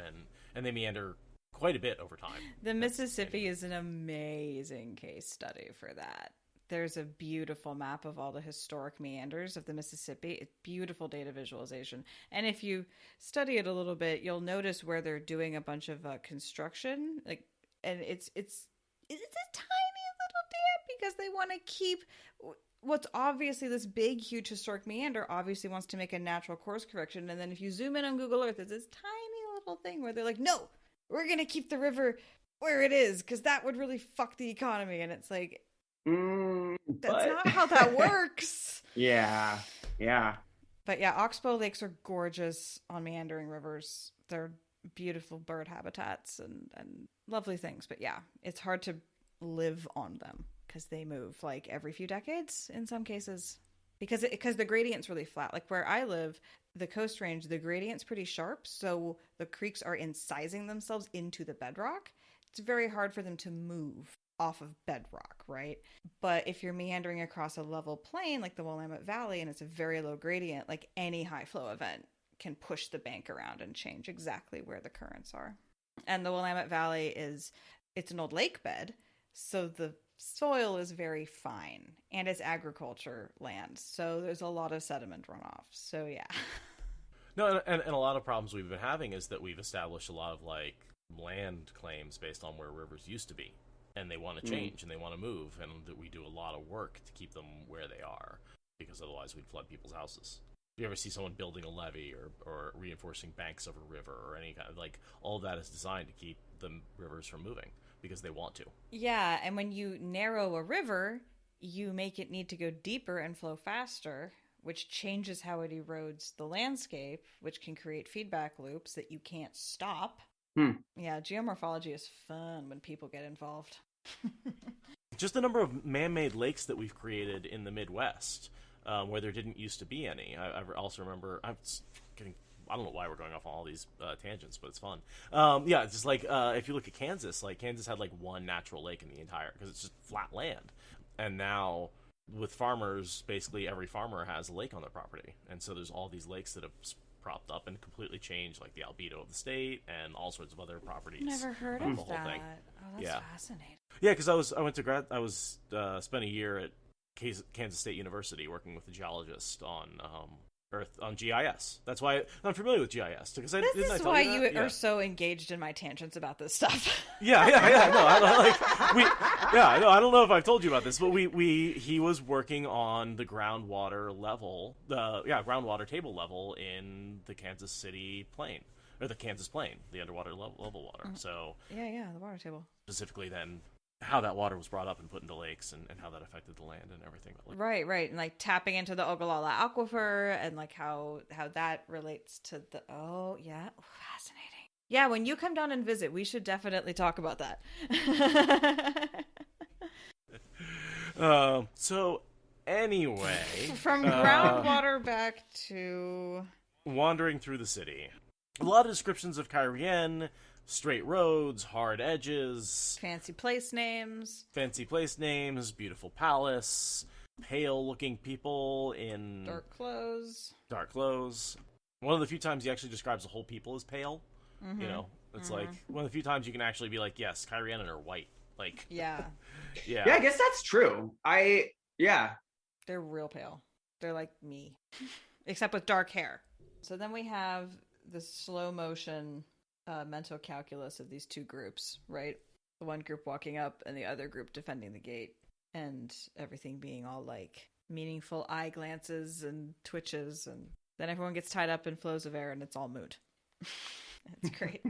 and they meander quite a bit over time. The Mississippi is an amazing case study for that. There's a beautiful map of all the historic meanders of the Mississippi. It's beautiful data visualization. And if you study it a little bit, you'll notice where they're doing a bunch of construction. And it's a tiny little dam because they want to keep what's obviously this big, huge historic meander obviously wants to make a natural course correction. And then if you zoom in on Google Earth, there's this tiny little thing where they're like, no, we're going to keep the river where it is because that would really fuck the economy. And it's like, that's not how that works. Yeah. But yeah, oxbow lakes are gorgeous on meandering rivers. They're beautiful bird habitats and lovely things. But yeah, it's hard to live on them because they move like every few decades in some cases. Because the gradient's really flat. Like where I live, the Coast Range, the gradient's pretty sharp. So the creeks are incising themselves into the bedrock. It's very hard for them to move off of bedrock, right? But if you're meandering across a level plain like the Willamette Valley and it's a very low gradient, like any high flow event can push the bank around and change exactly where the currents are. And the Willamette Valley it's an old lake bed, so the soil is very fine and it's agriculture land, so there's a lot of sediment runoff. So yeah. No, and a lot of problems we've been having is that we've established a lot of like land claims based on where rivers used to be. And they want to change and they want to move, and that we do a lot of work to keep them where they are, because otherwise we'd flood people's houses. If you ever see someone building a levee or reinforcing banks of a river or any kind of, like, all of that is designed to keep the rivers from moving because they want to. Yeah, and when you narrow a river, you make it need to go deeper and flow faster, which changes how it erodes the landscape, which can create feedback loops that you can't stop. Yeah, geomorphology is fun when people get involved. Just the number of man-made lakes that we've created in the Midwest, where there didn't used to be any. I also remember, I don't know why we're going off on all these tangents, but it's fun. Yeah, it's just like, if you look at Kansas, like Kansas had like one natural lake in the entire, because it's just flat land. And now with farmers, basically every farmer has a lake on their property. And so there's all these lakes that have propped up and completely changed like the albedo of the state and all sorts of other properties. Never heard of that. Thing. Oh, that's fascinating. Yeah, because I spent a year at Kansas State University working with a geologist on GIS. That's why I'm familiar with GIS. Because this is why you are so engaged in my tangents about this stuff. Yeah. No, I don't know if I've told you about this, but he was working on the groundwater level, groundwater table level in the Kansas City plain. Or the Kansas plain, the underwater level water. So yeah, the water table. Specifically then how that water was brought up and put into lakes and how that affected the land and everything. Like, Right. And like tapping into the Ogallala aquifer and like how that relates to the fascinating. Yeah, when you come down and visit, we should definitely talk about that. So anyway, from groundwater back to wandering through the city. A lot of descriptions of Cairhien, straight roads, hard edges, fancy place names, beautiful palace, pale-looking people in dark clothes. One of the few times he actually describes the whole people as pale. Mm-hmm. You know, it's like one of the few times you can actually be like, yes, Cairhien are white. Like, yeah. Yeah, I guess that's true. They're real pale. They're like me, except with dark hair. So then we have the slow motion mental calculus of these two groups, right? The one group walking up and the other group defending the gate, and everything being all like meaningful eye glances and twitches, and then everyone gets tied up in flows of air and it's all moot. It's great.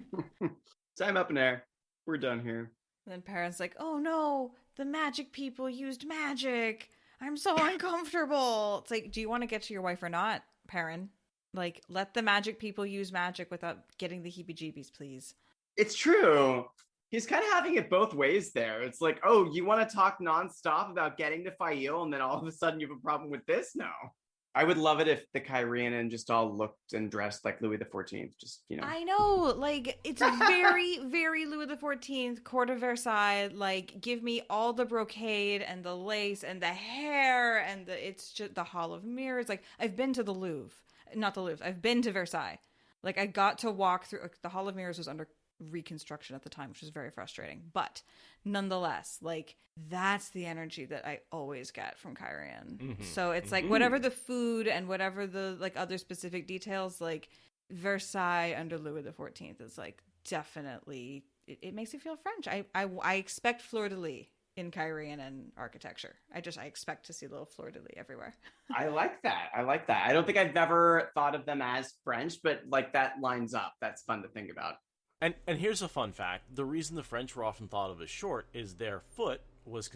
Time up in air. We're done here. And then Perrin's like, oh no, the magic people used magic. I'm so uncomfortable. It's like, do you want to get to your wife or not, Perrin? Like, let the magic people use magic without getting the heebie-jeebies, please. It's true. He's kind of having it both ways there. It's like, oh, you want to talk nonstop about getting to Faile, and then all of a sudden you have a problem with this? No. I would love it if the Cairhien just all looked and dressed like Louis XIV. Just, you know. I know. Like, it's very, very Louis XIV, Court of Versailles. Like, give me all the brocade and the lace and the hair and it's just the Hall of Mirrors. Like, I've been to the Louvre. Not the Louvre. I've been to Versailles. Like, I got to walk through. The Hall of Mirrors was under reconstruction at the time, which was very frustrating. But nonetheless, like, that's the energy that I always get from Cairhien. Mm-hmm. So it's like whatever the food and whatever the like other specific details, like Versailles under Louis XIV is like definitely it makes me feel French. I expect fleur de lis in Cairhien and architecture. I expect to see little fleur de lis everywhere. I like that. I don't think I've ever thought of them as French, but like that lines up. That's fun to think about. And here's a fun fact: the reason the French were often thought of as short is their foot was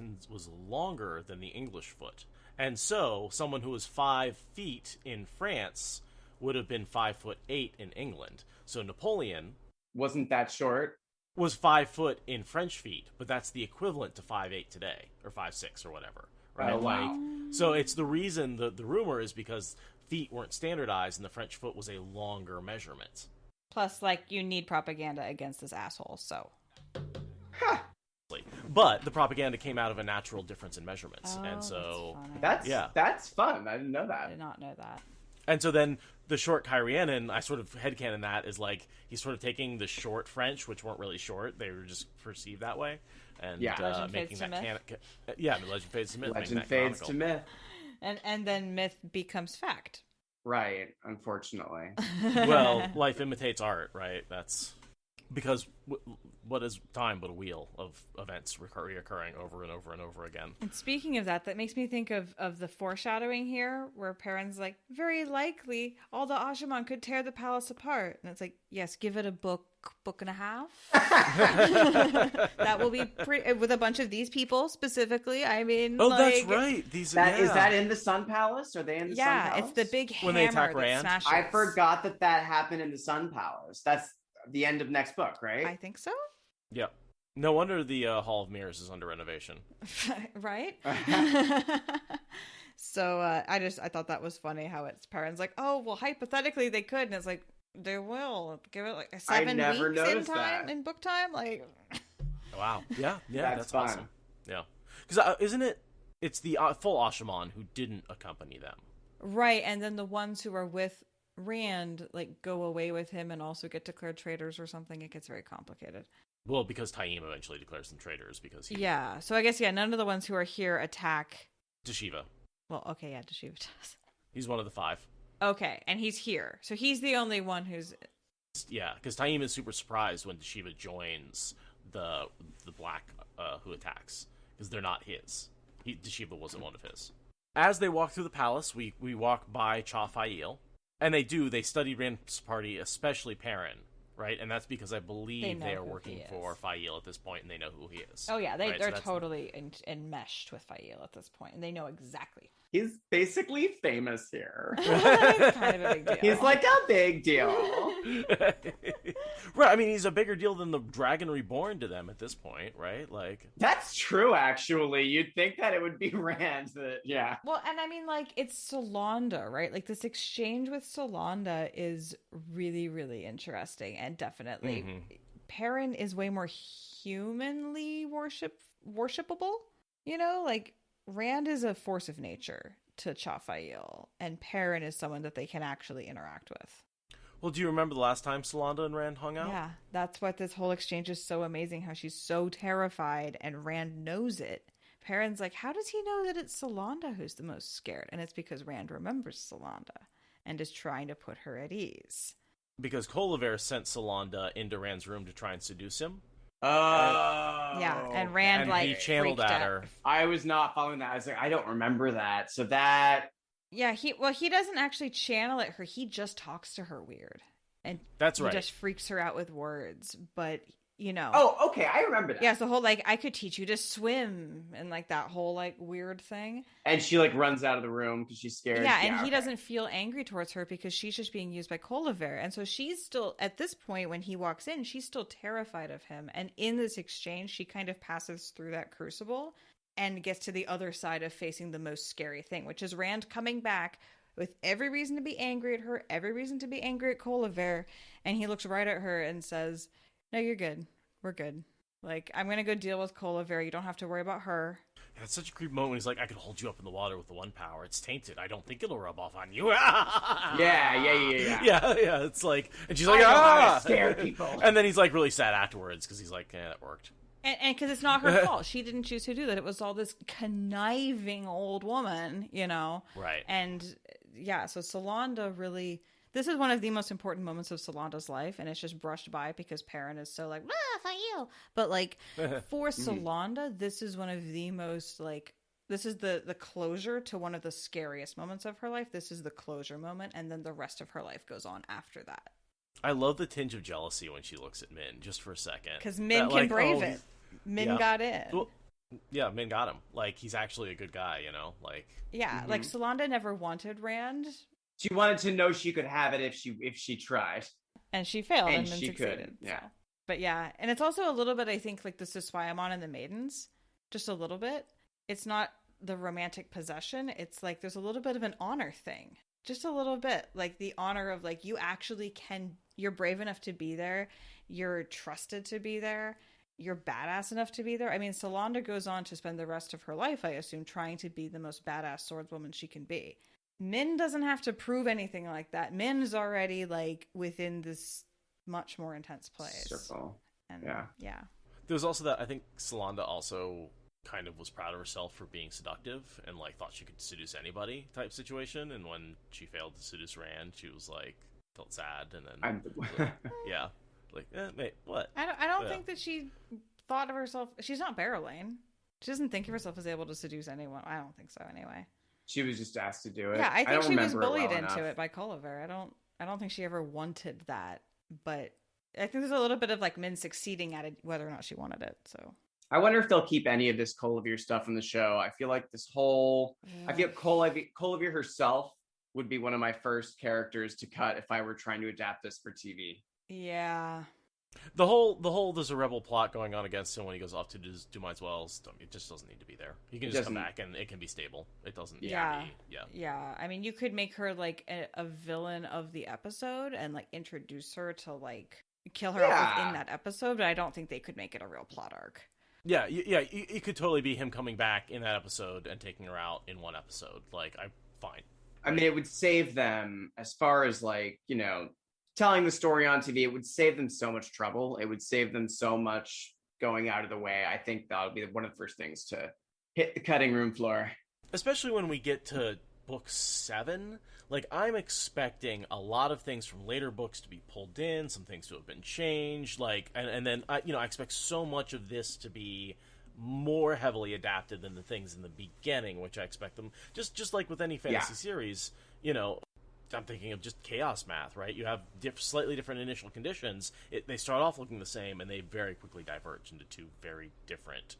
longer than the English foot, and so someone who was 5 feet in France would have been 5'8" in England. So Napoleon wasn't that short. Was 5 foot in French feet, but that's the equivalent to 5'8" today, or 5'6" or whatever, right? Oh, wow. Like, so it's the reason the rumor is because feet weren't standardized, and the French foot was a longer measurement. Plus, like, you need propaganda against this asshole, so. Huh. But the propaganda came out of a natural difference in measurements, and so that's fun. I didn't know that. I did not know that. And so then the short Cairhien, I sort of headcanon that is like he's sort of taking the short French, which weren't really short; they were just perceived that way, and making that canon. Yeah, the legend fades to myth. Legend fades to myth, and then myth becomes fact. Right. Unfortunately. Well, life imitates art, right? That's because what is time but a wheel of events reoccurring over and over and over again. And speaking of that makes me think of the foreshadowing here, where Perrin's like, very likely all the Ashaman could tear the palace apart. And it's like, yes, give it a book and a half. That will be with a bunch of these people specifically. I mean, that's right. Is that in the Sun Palace? Are they in the Sun Palace? Yeah, it's the big hammer when they attack that Rand. smashes. I forgot that happened in the Sun Palace. That's the end of next book, right? I think so. Yep. No wonder the Hall of Mirrors is under renovation. Right? So I thought that was funny how it's Perrin's like, oh, well, hypothetically they could. And it's like, they will. Give it like 7 weeks in time, in book time. Like, wow. Yeah. That's fun. Awesome. Yeah. Because isn't it? It's the full Ashaman who didn't accompany them. Right. And then the ones who are with Rand like go away with him and also get declared traitors or something. It gets very complicated. Well, because Taim eventually declares them traitors because he... Yeah, so I guess, none of the ones who are here attack... Tashiva. Well, okay, Tashiva does. He's one of the 5. Okay, and he's here. So he's the only one who's... Yeah, because Taim is super surprised when Tashiva joins the black who attacks, because they're not his. Tashiva wasn't one of his. As they walk through the palace, we walk by Faile, and they study Rand's party, especially Perrin, right? And that's because I believe know they are who working he for is. Faile at this point, and they know who he is. Oh yeah, right? they're totally enmeshed with Faile at this point, and they know exactly. He's basically famous here. It's kind of a big deal. He's like a big deal. Right, I mean, he's a bigger deal than the Dragon Reborn to them at this point, right? Like, That's true, actually. You'd think that it would be Rand yeah. Well, and I mean, like, it's Solanda, right? Like, this exchange with Solanda is really, really interesting, and definitely Perrin is way more humanly worshipable, you know? Like, Rand is a force of nature to Chafail, and Perrin is someone that they can actually interact with. well, do you remember the last time Solanda and Rand hung out? Yeah, that's what this whole exchange is so amazing, how she's so terrified, and Rand knows it. Perrin's like, how does he know that it's Solanda who's the most scared? And it's because Rand remembers Solanda and is trying to put her at ease. Because Colliver sent Solanda into Rand's room to try and seduce him. Oh. Yeah, and Rand, and like, he channeled freaked at out. her. I was not following that. I was like, I don't remember that. So that... Yeah, he doesn't actually channel at her. He just talks to her weird. And That's he right. just freaks her out with words. But, you know. Oh, okay. I remember that. Yeah, it's the whole, like, I could teach you to swim and, like, that whole, like, weird thing. And she, like, runs out of the room because she's scared. Yeah, and he okay. doesn't feel angry towards her because she's just being used by Colliver. And so she's still, at this point, when he walks in, she's still terrified of him. And in this exchange, she kind of passes through that crucible and gets to the other side of facing the most scary thing, which is Rand coming back with every reason to be angry at her, every reason to be angry at Colliver. And he looks right at her and says, no, you're good. We're good. Like, I'm going to go deal with Colliver. You don't have to worry about her. Yeah, it's such a creepy moment when he's like, I could hold you up in the water with the one power. It's tainted. I don't think it'll rub off on you. Yeah. It's like, and she's like, I know how ah! to scare people. And then he's like really sad afterwards because he's like, yeah, that worked. And because it's not her fault. She didn't choose to do that. It was all this conniving old woman, you know? Right. And yeah, so Solanda really... This is one of the most important moments of Solanda's life, and it's just brushed by because Perrin is so like, Faile. But like, for Solanda, this is one of the most like, this is the closure to one of the scariest moments of her life. This is the closure moment, and then the rest of her life goes on after that. I love the tinge of jealousy when she looks at Min, just for a second. Because Min can brave it. Min yeah. got in. Well, yeah, Min got him. Like, he's actually a good guy, you know? Like, yeah, like Solanda never wanted Rand. She wanted to know she could have it if she tried. And she failed and then she succeeded. could. Yeah. So. But yeah, and it's also a little bit, I think, like this is why I'm on in the Maidens. Just a little bit. It's not the romantic possession. It's like there's a little bit of an honor thing. Just a little bit. Like the honor of like you actually can, you're brave enough to be there. You're trusted to be there. You're badass enough to be there. I mean, Solanda goes on to spend the rest of her life, I assume, trying to be the most badass swordswoman she can be. Min doesn't have to prove anything like that. Min's already like within this much more intense place. Circle. And, yeah. There's also that, I think Solanda also kind of was proud of herself for being seductive and like thought she could seduce anybody type situation. And when she failed to seduce Rand, she was like, felt sad. And then, yeah. Like, mate, what? I don't think that she thought of herself. She's not Barrowlane. She doesn't think of herself as able to seduce anyone. I don't think so anyway. She was just asked to do it. Yeah, I think she was bullied well into it by Colliver. I don't think she ever wanted that, but I think there's a little bit of like Min succeeding at it, whether or not she wanted it. So I wonder if they'll keep any of this Colliver stuff in the show. I feel like this whole, I feel Colliver herself would be one of my first characters to cut if I were trying to adapt this for TV. Yeah. The whole there's a rebel plot going on against him when he goes off to do Mine's Wells. It just doesn't need to be there. He can just come back and it can be stable. It doesn't. Yeah. Yeah. I mean, you could make her like a villain of the episode and like introduce her to like kill her off within that episode, but I don't think they could make it a real plot arc. Yeah. It could totally be him coming back in that episode and taking her out in one episode. Like, I'm fine. I mean, it would save them as far as like, you know, telling the story on TV. It would save them so much trouble. It would save them so much going out of the way. I think that would be one of the first things to hit the cutting room floor. Especially when we get to book 7. Like, I'm expecting a lot of things from later books to be pulled in, some things to have been changed. Like, and then I expect so much of this to be more heavily adapted than the things in the beginning, which I expect them just like with any fantasy series, I'm thinking of just chaos math, right? You have slightly different initial conditions. They start off looking the same, and they very quickly diverge into two very different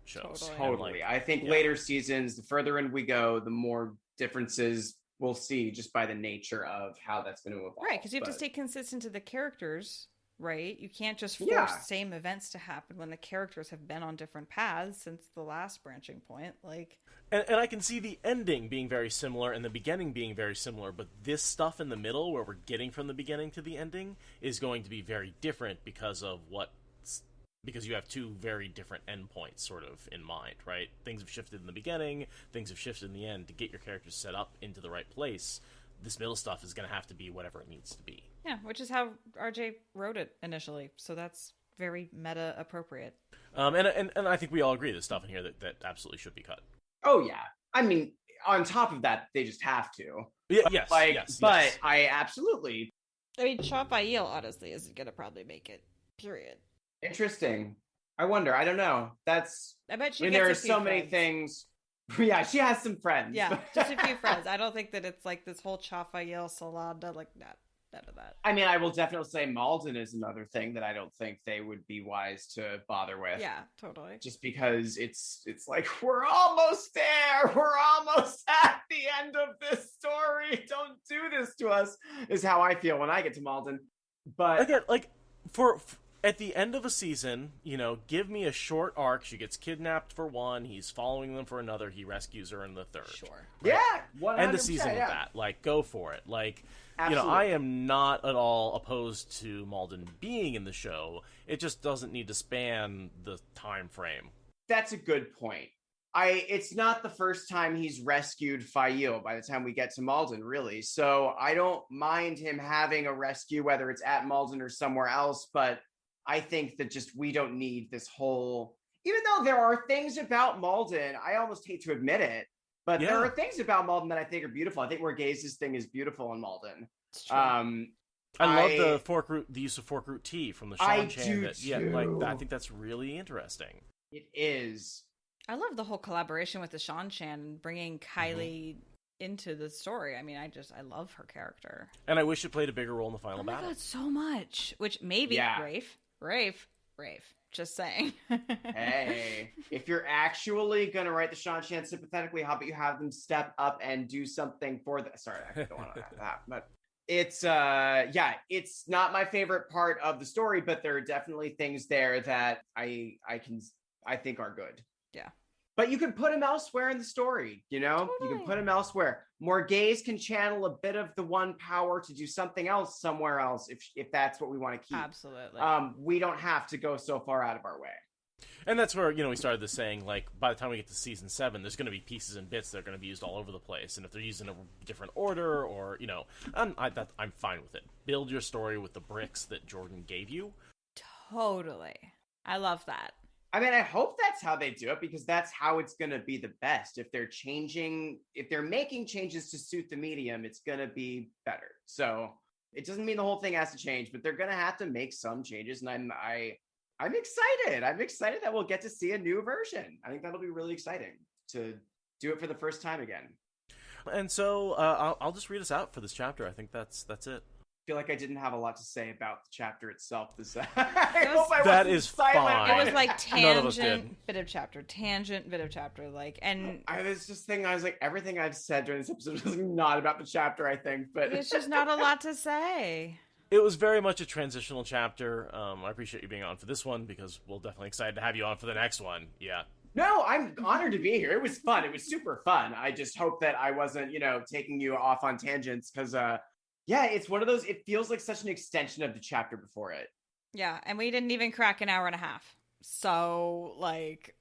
shows. Totally. I think later seasons, the further in we go, the more differences we'll see just by the nature of how that's going to evolve. Right, because you have to stay consistent to the characters, right? You can't just force same events to happen when the characters have been on different paths since the last branching point. Like, and I can see the ending being very similar and the beginning being very similar, but this stuff in the middle, where we're getting from the beginning to the ending, is going to be very different because you have two very different endpoints sort of in mind, right? Things have shifted in the beginning, things have shifted in the end. To get your characters set up into the right place, this middle stuff is going to have to be whatever it needs to be. Yeah, which is how RJ wrote it initially, so that's very meta appropriate. And I think we all agree there's stuff in here that absolutely should be cut. Oh yeah, I mean, on top of that, they just have to. Yeah, yes, but I absolutely. I mean, Shaw Faile honestly isn't gonna probably make it. Period. Interesting. I wonder. I don't know. I bet she. I mean, there are so many things. Yeah, she has some friends. Yeah, just a few friends. I don't think that it's like this whole Shaw Faile Salada, like none of that. I mean, I will definitely say Malden is another thing that I don't think they would be wise to bother with. Yeah, totally. Just because it's like, we're almost there. We're almost at the end of this story. Don't do this to us, is how I feel when I get to Malden. But again, like for at the end of a season, give me a short arc. She gets kidnapped for one. He's following them for another. He rescues her in the third. Sure. Right? Yeah. 100%, end the season with that. Like, go for it. Like, absolutely. I am not at all opposed to Malden being in the show. It just doesn't need to span the time frame. That's a good point. It's not the first time he's rescued Faile by the time we get to Malden, really. So I don't mind him having a rescue, whether it's at Malden or somewhere else, but I think that just we don't need this whole, even though there are things about Malden, I almost hate to admit it, but there are things about Malden that I think are beautiful. I think Morghase's thing is beautiful in Malden. I love the use of fork root tea from the Sean Chan. I think that's really interesting. It is. I love the whole collaboration with the Sean Chan, bringing Kylie into the story. I mean, I love her character. And I wish it played a bigger role in the final battle. Oh my god, so much. Which maybe Rafe. Just saying. Hey, if you're actually going to write the Sean Chan sympathetically, how about you have them step up and do something for the... Sorry, I could go on after that. But it's, it's not my favorite part of the story, but there are definitely things there that I think are good. Yeah. But you can put him elsewhere in the story, Totally. You can put him elsewhere. Morgase can channel a bit of the one power to do something else somewhere else if that's what we want to keep. Absolutely. We don't have to go so far out of our way. And that's where, we started this saying, like, by the time we get to season 7, there's going to be pieces and bits that are going to be used all over the place. And if they're used in a different order or, I'm fine with it. Build your story with the bricks that Jordan gave you. Totally. I love that. I mean, I hope that's how they do it, because that's how it's going to be the best. If they're making changes to suit the medium, it's going to be better. So it doesn't mean the whole thing has to change, but they're going to have to make some changes. And I'm excited. I'm excited that we'll get to see a new version. I think that'll be really exciting to do it for the first time again. And so I'll just read us out for this chapter. I think that's it. I feel like I didn't have a lot to say about the chapter itself. That is fine. It was like tangent, bit of chapter, tangent, bit of chapter, like, and I was like, everything I've said during this episode was not about the chapter, I think, but there's just not a lot to say. It was very much a transitional chapter. I appreciate you being on for this one, because we'll definitely excited to have you on for the next one. Yeah. No, I'm honored to be here. It was fun. It was super fun. I just hope that I wasn't, taking you off on tangents, because, it's one of those, it feels like such an extension of the chapter before it. Yeah, and we didn't even crack an hour and a half. So, like,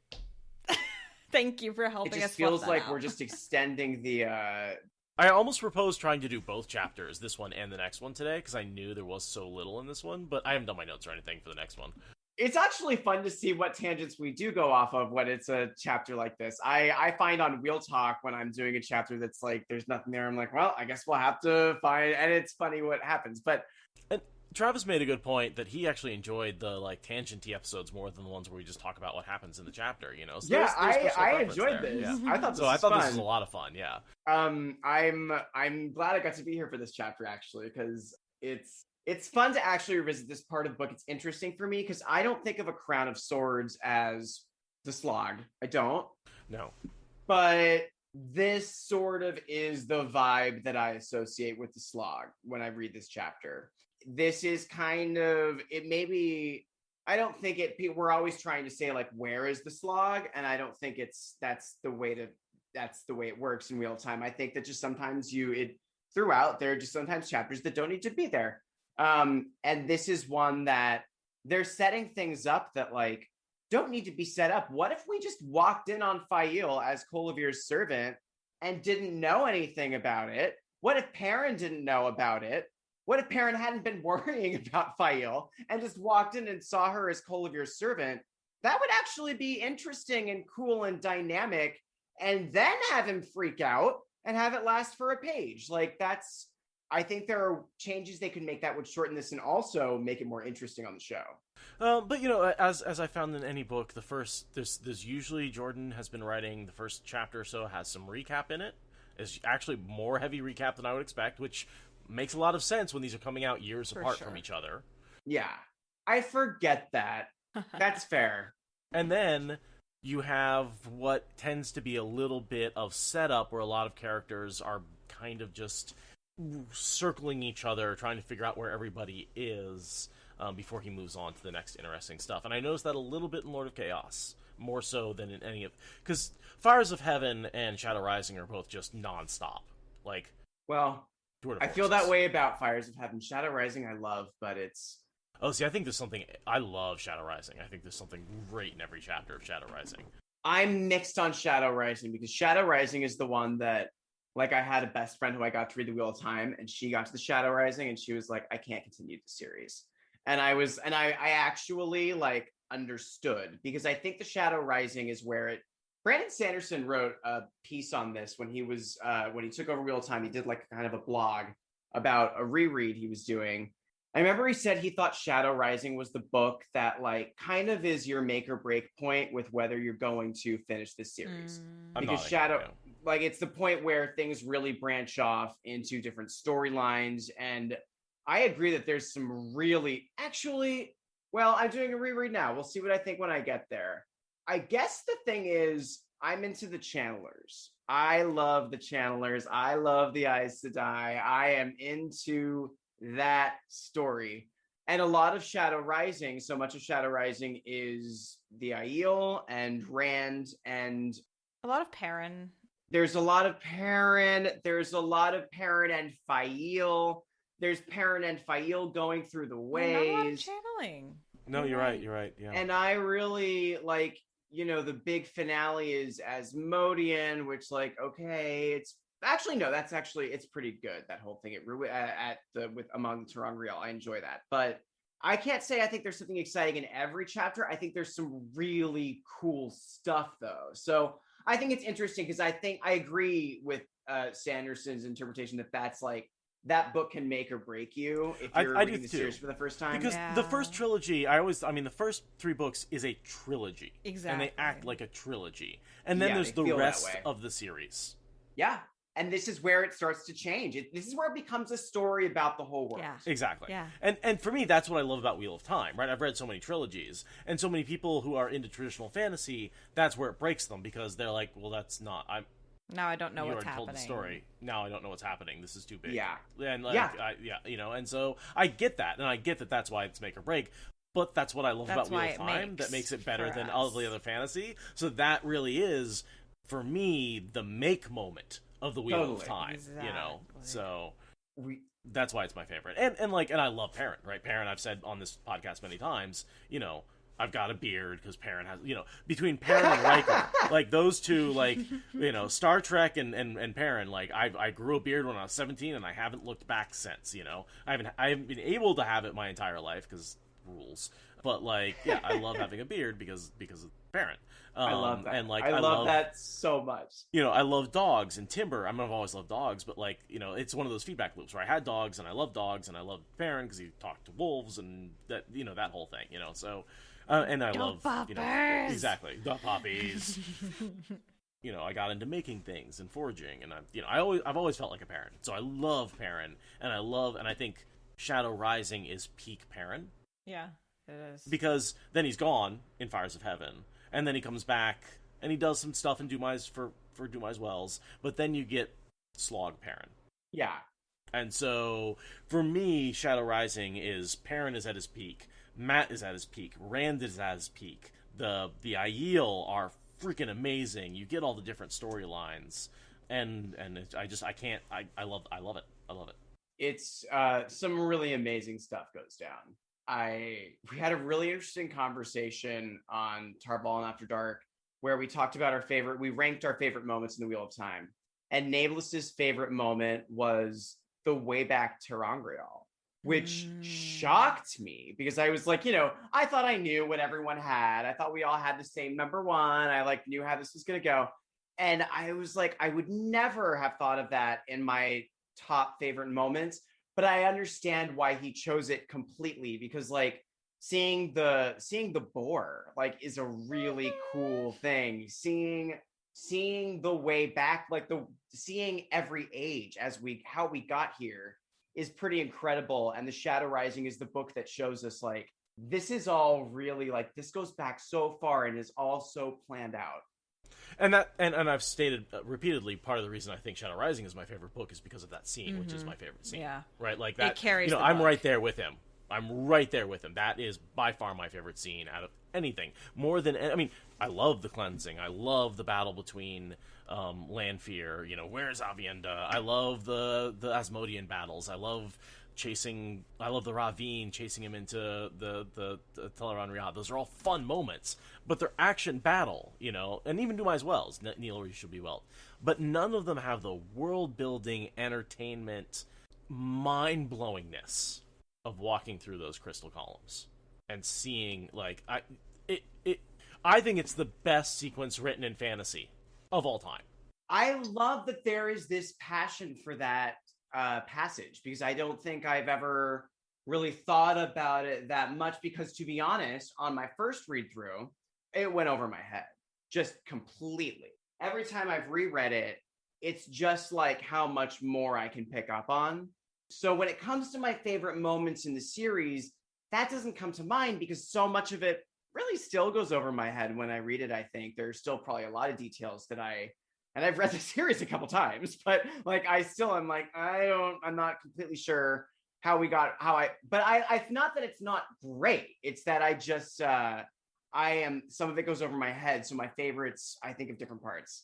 thank you for helping us. It just feels like we're just extending the... I almost proposed trying to do both chapters, this one and the next one today, because I knew there was so little in this one, but I haven't done my notes or anything for the next one. It's actually fun to see what tangents we do go off of when it's a chapter like this. I find on Wheel Talk, when I'm doing a chapter that's like, there's nothing there, I'm like, well, I guess we'll have to find, and it's funny what happens. But Travis made a good point that he actually enjoyed the like tangent-y episodes more than the ones where we just talk about what happens in the chapter, you know. So Yeah, there's I enjoyed there. this. Yeah. I thought this was a lot of fun. Yeah. I'm glad I got to be here for this chapter actually, because it's fun to actually revisit this part of the book. It's interesting for me because I don't think of a Crown of Swords as the slog. I don't. No. But this sort of is the vibe that I associate with the slog when I read this chapter. This is kind of, it maybe, I don't think we're always trying to say like, where is the slog? And I don't think that's the way it works in real time. I think that just sometimes throughout, there are just sometimes chapters that don't need to be there. And this is one that they're setting things up that like, don't need to be set up. What if we just walked in on Faile as Colivir's servant and didn't know anything about it? What if Perrin didn't know about it? What if Perrin hadn't been worrying about Faile and just walked in and saw her as Colivir's servant? That would actually be interesting and cool and dynamic, and then have him freak out and have it last for a page. Like I think there are changes they could make that would shorten this and also make it more interesting on the show. But you know, as I found in any book, there's usually Jordan has been writing the first chapter or so has some recap in it. It's actually more heavy recap than I would expect, which makes a lot of sense when these are coming out years apart from each other. Yeah, I forget that. That's fair. And then you have what tends to be a little bit of setup where a lot of characters are kind of just circling each other, trying to figure out where everybody is before he moves on to the next interesting stuff. And I noticed that a little bit in Lord of Chaos, more so than in any of... Because Fires of Heaven and Shadow Rising are both just nonstop. Like, well, I feel that way about Fires of Heaven. Shadow Rising I love, but it's... Oh, see, I think there's something... I love Shadow Rising. I think there's something great in every chapter of Shadow Rising. I'm mixed on Shadow Rising, because Shadow Rising is the one that... Like, I had a best friend who I got to read the Wheel of Time, and she got to the Shadow Rising, and she was like, I can't continue the series. And I actually, like, understood, because I think the Shadow Rising is where it... Brandon Sanderson wrote a piece on this when he took over Wheel of Time. He did, like, kind of a blog about a reread he was doing. I remember he said he thought Shadow Rising was the book that, like, kind of is your make or break point with whether you're going to finish this series. Because like, it's the point where things really branch off into different storylines. And I agree that there's some really, actually, well, I'm doing a reread now. We'll see what I think when I get there. I guess the thing is, I'm into the channelers. I love the channelers. I love the Aes Sedai. I am into that story. And a lot of Shadow Rising, so much of Shadow Rising is the Aiel and Rand, and a lot of Perrin. There's a lot of Perrin. There's a lot of Perrin and Faile. There's Perrin and Faile going through the ways. Not a lot of channeling. No, you're right. Yeah. And I really like, you know, the big finale is Asmodean, which, like, okay, it's actually no, it's pretty good. That whole thing among the Terangrial, I enjoy that. But I can't say I think there's something exciting in every chapter. I think there's some really cool stuff though. So I think it's interesting because I agree with Sanderson's interpretation that's like that book can make or break you if you're reading the series for the first time. Because the first trilogy, the first 3 books is a trilogy. Exactly. And they act like a trilogy. And then there's the rest of the series. Yeah. And this is where it starts to change. This is where it becomes a story about the whole world. Yeah. Exactly. Yeah. And for me, that's what I love about Wheel of Time, right? I've read so many trilogies, and so many people who are into traditional fantasy, that's where it breaks them, because they're like, well, that's not... Now I don't know what's happening. You already told the story. Now I don't know what's happening. This is too big. Yeah. And you know, and so I get that, and I get that that's why it's make or break. But that's what I love about Wheel of Time. That makes it better than all the other fantasy. So that really is, for me, the make moment of the Wheel of Time. Exactly. You know, so that's why it's my favorite. And I love Perrin, right? Perrin, I've said on this podcast many times. You know, I've got a beard because Perrin has, you know, between Perrin and Riker, like those two, like, you know, Star Trek and Perrin, like I grew a beard when I was 17 and I haven't looked back since, you know. I haven't been able to have it my entire life because rules. But like, yeah, I love having a beard because of Perrin. I love that. And like, I love that so much. You know, I love dogs and Timber. I've always loved dogs, but like, you know, it's one of those feedback loops where I had dogs and I love dogs and I loved Perrin because he talked to wolves and that, you know, that whole thing, you know. So, and I love, you know, exactly, the puppies. You know, I got into making things and foraging, and I've always felt like a Perrin. So I love Perrin, and I think Shadow Rising is peak Perrin. Yeah, it is. Because then he's gone in Fires of Heaven, and then he comes back and he does some stuff in Dumai's for Dumai's Wells, but then you get Slog Perrin. Yeah. And so for me, Shadow Rising is Perrin is at his peak, Matt is at his peak, Rand is at his peak. The Aiel are freaking amazing. You get all the different storylines, and I love it. It's some really amazing stuff goes down. We had a really interesting conversation on Tarball and After Dark where we talked about we ranked our favorite moments in the Wheel of Time, and Navelis's favorite moment was the way back to Terangreal, which shocked me because I was like, you know, I thought I knew what everyone had. I thought we all had the same number one. I like knew how this was going to go. And I was like, I would never have thought of that in my top favorite moments, but I understand why he chose it completely because like seeing the boar like is a really cool thing. Seeing the way back, like seeing every age how we got here is pretty incredible. And the Shadow Rising is the book that shows us like this is all really like this goes back so far and is all so planned out. And I've stated repeatedly, part of the reason I think Shadow Rising is my favorite book is because of that scene, which is my favorite scene. Yeah, right. Like that it carries. You know, I'm right there with him. That is by far my favorite scene out of anything. More than, I mean, I love the cleansing. I love the battle between Lanfear. You know, where's Avienda? I love the Asmodean battles. I love the Ravine chasing him into the Teleron Riyadh. Those are all fun moments, but they're action battle, you know, and even Dumai's Wells, Neil should be well. But none of them have the world building, entertainment, mind blowingness of walking through those crystal columns and seeing like I think it's the best sequence written in fantasy of all time. I love that there is this passion for that passage because I don't think I've ever really thought about it that much because, to be honest, on my first read through, it went over my head just completely. Every time I've reread it, it's just like how much more I can pick up on. So when it comes to my favorite moments in the series, that doesn't come to mind because so much of it really still goes over my head when I read it. I think there's still probably a lot of details that and I've read the series a couple times, but like I'm like, I'm not completely sure but I not that it's not great. It's that I just, some of it goes over my head. So my favorites, I think of different parts.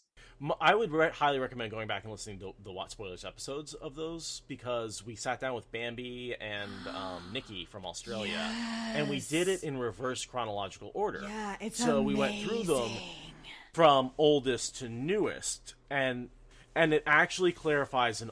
I would highly recommend going back and listening to the What Spoilers episodes of those because we sat down with Bambi and Nikki from Australia, and we did it in reverse chronological order. Yeah, it's so amazing. We went through them from oldest to newest, and it actually clarified an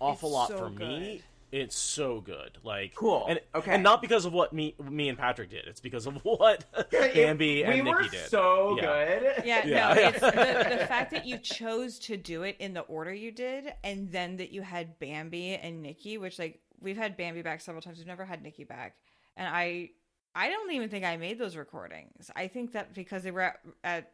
awful lot for me. It's so good. Like cool. And not because of what me and Patrick did. It's because of what Bambi and Nikki did. So good. Yeah, no, it's the fact that you chose to do it in the order you did, and then that you had Bambi and Nikki, which like we've had Bambi back several times. We've never had Nikki back. And I don't even think I made those recordings. I think that because they were at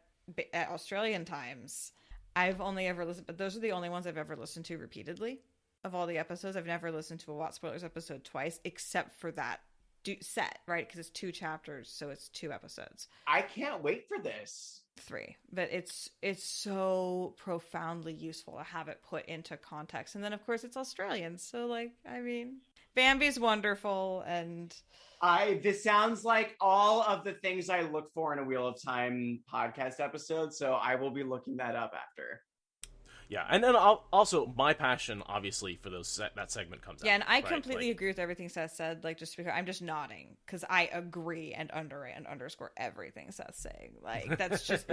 Australian times, I've only ever listened, but those are the only ones I've ever listened to repeatedly. Of all the episodes, I've never listened to a What Spoilers episode twice, except for that set, right? Because it's 2 chapters, so it's 2 episodes. I can't wait for this. 3, but it's so profoundly useful to have it put into context. And then, of course, it's Australian, so like, I mean, Bambi's wonderful, and this sounds like all of the things I look for in a Wheel of Time podcast episode, so I will be looking that up after. Yeah, and then also my passion, obviously, for that segment comes out. Yeah, and I completely agree with everything Seth said. Like, just because I'm just nodding because I agree and underscore everything Seth's saying. Like, that's just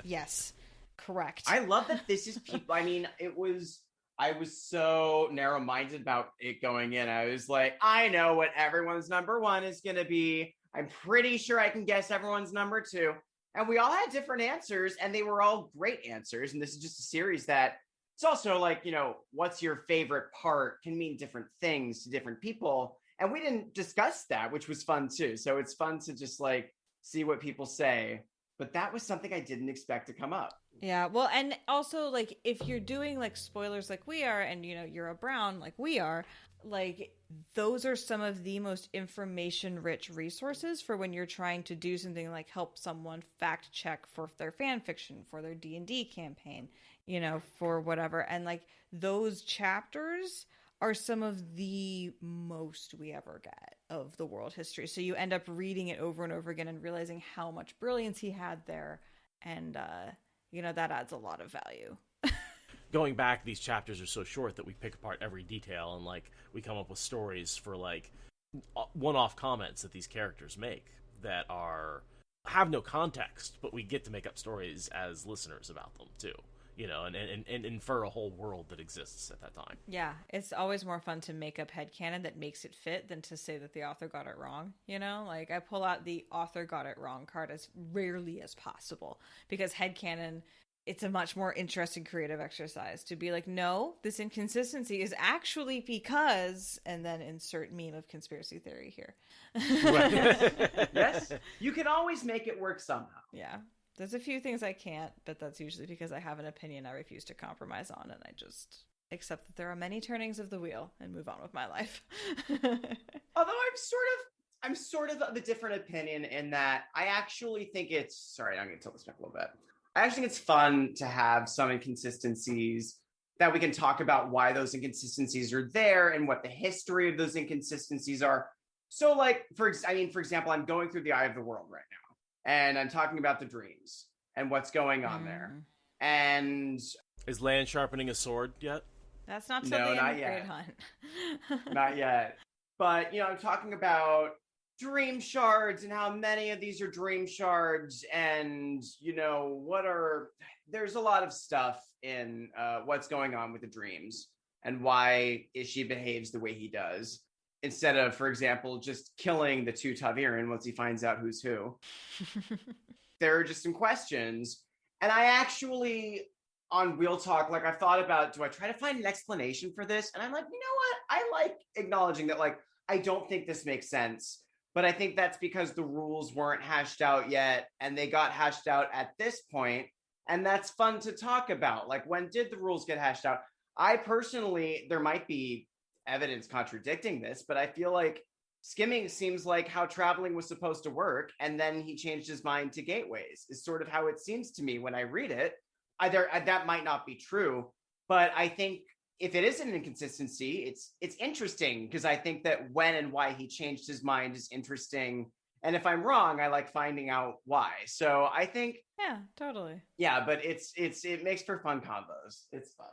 yes, correct. I love that this is people. I mean, it was I was so narrow-minded about it going in. I was like, I know what everyone's number one is going to be. I'm pretty sure I can guess everyone's number two. And we all had different answers, and they were all great answers. And this is just a series that it's also like, what's your favorite part can mean different things to different people. And we didn't discuss that, which was fun too. So it's fun to just like see what people say. But that was something I didn't expect to come up. Yeah, well, and also, like, if you're doing, like, spoilers like we are, and, you're a Brown like we are, like, those are some of the most information-rich resources for when you're trying to do something like help someone fact-check for their fan fiction, for their D&D campaign, for whatever. And, like, those chapters are some of the most we ever get of the world history. So you end up reading it over and over again and realizing how much brilliance he had there. And, that adds a lot of value. Going back, these chapters are so short that we pick apart every detail and, like, we come up with stories for, like, one-off comments that these characters make that have no context, but we get to make up stories as listeners about them, too. And infer a whole world that exists at that time. Yeah, it's always more fun to make up headcanon that makes it fit than to say that the author got it wrong, Like, I pull out the author got it wrong card as rarely as possible, because headcanon, it's a much more interesting creative exercise to be like, no, this inconsistency is actually because, and then insert meme of conspiracy theory here. Yes, you can always make it work somehow. Yeah. There's a few things I can't, but that's usually because I have an opinion I refuse to compromise on, and I just accept that there are many turnings of the wheel and move on with my life. Although I'm sort of the different opinion in that I actually think I'm going to tilt this back a little bit. I actually think it's fun to have some inconsistencies that we can talk about why those inconsistencies are there and what the history of those inconsistencies are. So, like, for example, I'm going through the Eye of the World right now. And I'm talking about the dreams and what's going on there. And is Lan sharpening a sword yet? That's not till the end of Great Hunt. Not yet. But, I'm talking about dream shards and how many of these are dream shards. And, there's a lot of stuff in what's going on with the dreams and why Ishi behaves the way he does. Instead of, for example, just killing the two Taviran once he finds out who's who. There are just some questions. And I actually, on Wheel Talk, like, I've thought about, do I try to find an explanation for this? And I'm like, you know what? I like acknowledging that, like, I don't think this makes sense. But I think that's because the rules weren't hashed out yet. And they got hashed out at this point. And that's fun to talk about. Like, when did the rules get hashed out? I personally, there might be evidence contradicting this, but I feel like skimming seems like how traveling was supposed to work, and then he changed his mind to gateways is sort of how it seems to me when I read it. That might not be true, but I think if it is an inconsistency, it's interesting, because I think that when and why he changed his mind is interesting, and if I'm wrong, I like finding out why. So I think, yeah, totally, yeah, but it makes for fun combos. It's fun.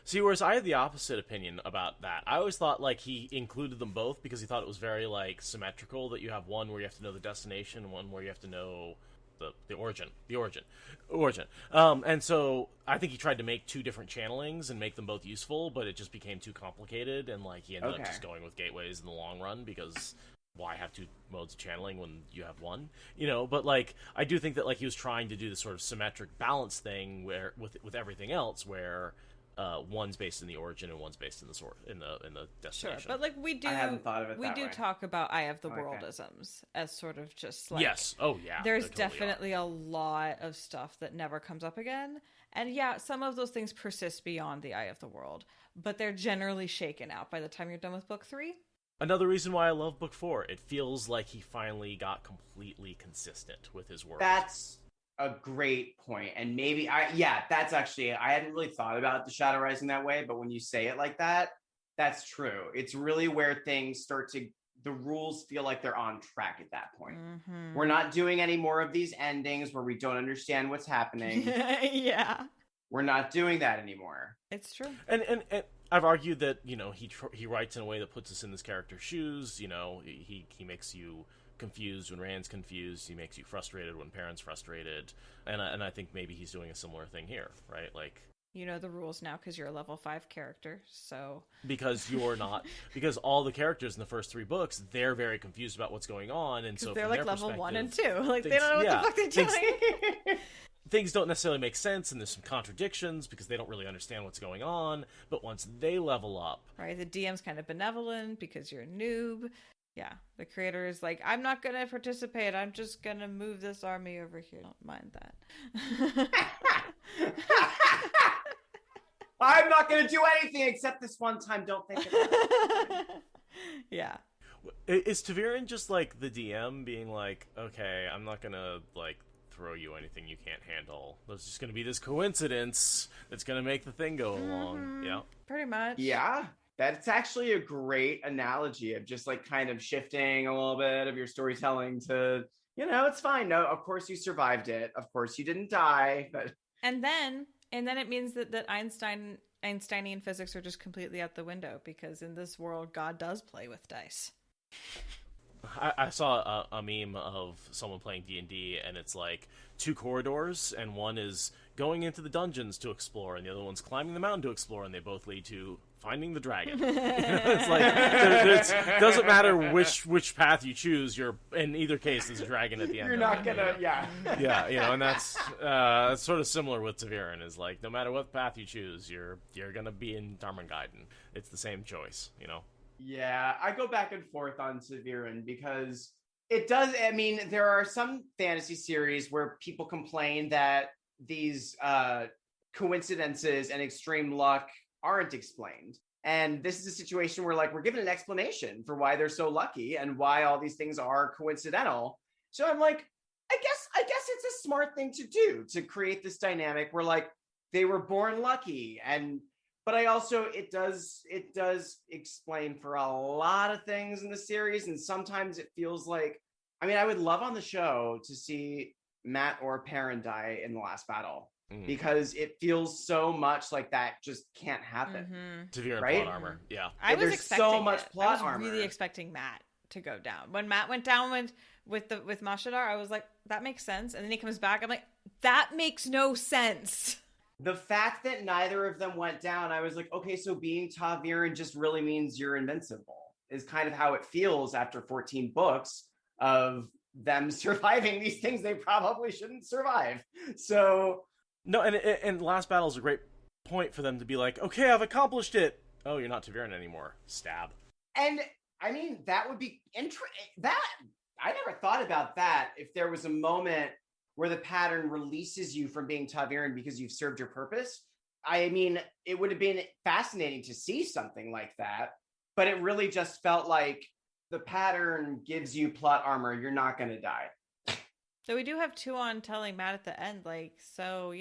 See, whereas I had the opposite opinion about that. I always thought, like, he included them both because he thought it was very, like, symmetrical, that you have one where you have to know the destination and one where you have to know the origin. And so I think he tried to make two different channelings and make them both useful, but it just became too complicated, and, like, he ended up just going with gateways in the long run, because why have two modes of channeling when you have one? But, like, I do think that, like, he was trying to do this sort of symmetric balance thing where with everything else, where one's based in the origin and one's based in the destination. Sure, but, like, I hadn't thought of it that way. Talk about Eye of the Worldisms as sort of just like, yes, oh yeah, there's definitely a lot of stuff that never comes up again, and yeah, some of those things persist beyond the Eye of the World, but they're generally shaken out by the time you're done with book 3. Another reason why I love book 4, it feels like he finally got completely consistent with his world. That's a great point. And maybe that's actually, I hadn't really thought about the Shadow Rising that way, but when you say it like that, that's true. It's really where things the rules feel like they're on track at that point. Mm-hmm. We're not doing any more of these endings where we don't understand what's happening. Yeah. We're not doing that anymore. It's true. And I've argued that, he writes in a way that puts us in this character's shoes. He makes you confused when Rand's confused. He makes you frustrated when Perrin's frustrated. And I think maybe he's doing a similar thing here, right? Like, You know the rules now because you're a level 5 character, so... Because you're not... Because all the characters in the first 3 books, they're very confused about what's going on, and so they're from like their level 1 and perspective, 2. Like, they don't know what the fuck they're doing. Things don't necessarily make sense, and there's some contradictions because they don't really understand what's going on, but once they level up... Right, the DM's kind of benevolent because you're a noob. Yeah, the creator is like, I'm not going to participate. I'm just going to move this army over here. Don't mind that. I'm not going to do anything except this one time. Don't think about it. Yeah. Is Taviran just like the DM being like, okay, I'm not going to like throw you anything you can't handle. There's just going to be this coincidence that's going to make the thing go along. Yeah. Pretty much. Yeah. That's actually a great analogy of just like kind of shifting a little bit of your storytelling to, it's fine. No, of course you survived it. Of course you didn't die. But And then it means that Einsteinian physics are just completely out the window because in this world, God does play with dice. I saw a meme of someone playing D&D, and it's like 2 corridors, and one is going into the dungeons to explore, and the other one's climbing the mountain to explore, and they both lead to finding the dragon. It's like it doesn't matter which path you choose. You're in either case, there's a dragon at the end. You're not gonna, yeah, and that's sort of similar with Taviran. Is like no matter what path you choose, you're gonna be in Tarmangaiden. It's the same choice, Yeah, I go back and forth on Taviran because it does. I mean, there are some fantasy series where people complain that these coincidences and extreme luck aren't explained. And this is a situation where like we're given an explanation for why they're so lucky and why all these things are coincidental. So I'm like, I guess it's a smart thing to do to create this dynamic where like they were born lucky. But I also, it does explain for a lot of things in the series. And sometimes it feels like, I mean, I would love on the show to see Matt or Perrin die in the last battle because it feels so much like that just can't happen. Taviran right? plot armor. Yeah. I was expecting so much plot I was really expecting Matt to go down. When Matt went down with Mashadar, I was like, that makes sense. And then he comes back, I'm like, that makes no sense. The fact that neither of them went down, I was like, okay, so being Taviran just really means you're invincible, is kind of how it feels after 14 books of them surviving these things they probably shouldn't survive. So... No, and last battle is a great point for them to be like, okay, I've accomplished it. Oh, you're not Taviran anymore. Stab. And, I mean, that would be... I never thought about that if there was a moment where the pattern releases you from being Taviran because you've served your purpose. I mean, it would have been fascinating to see something like that, but it really just felt like the pattern gives you plot armor. You're not going to die. So we do have Tuon telling Matt at the end, like, so,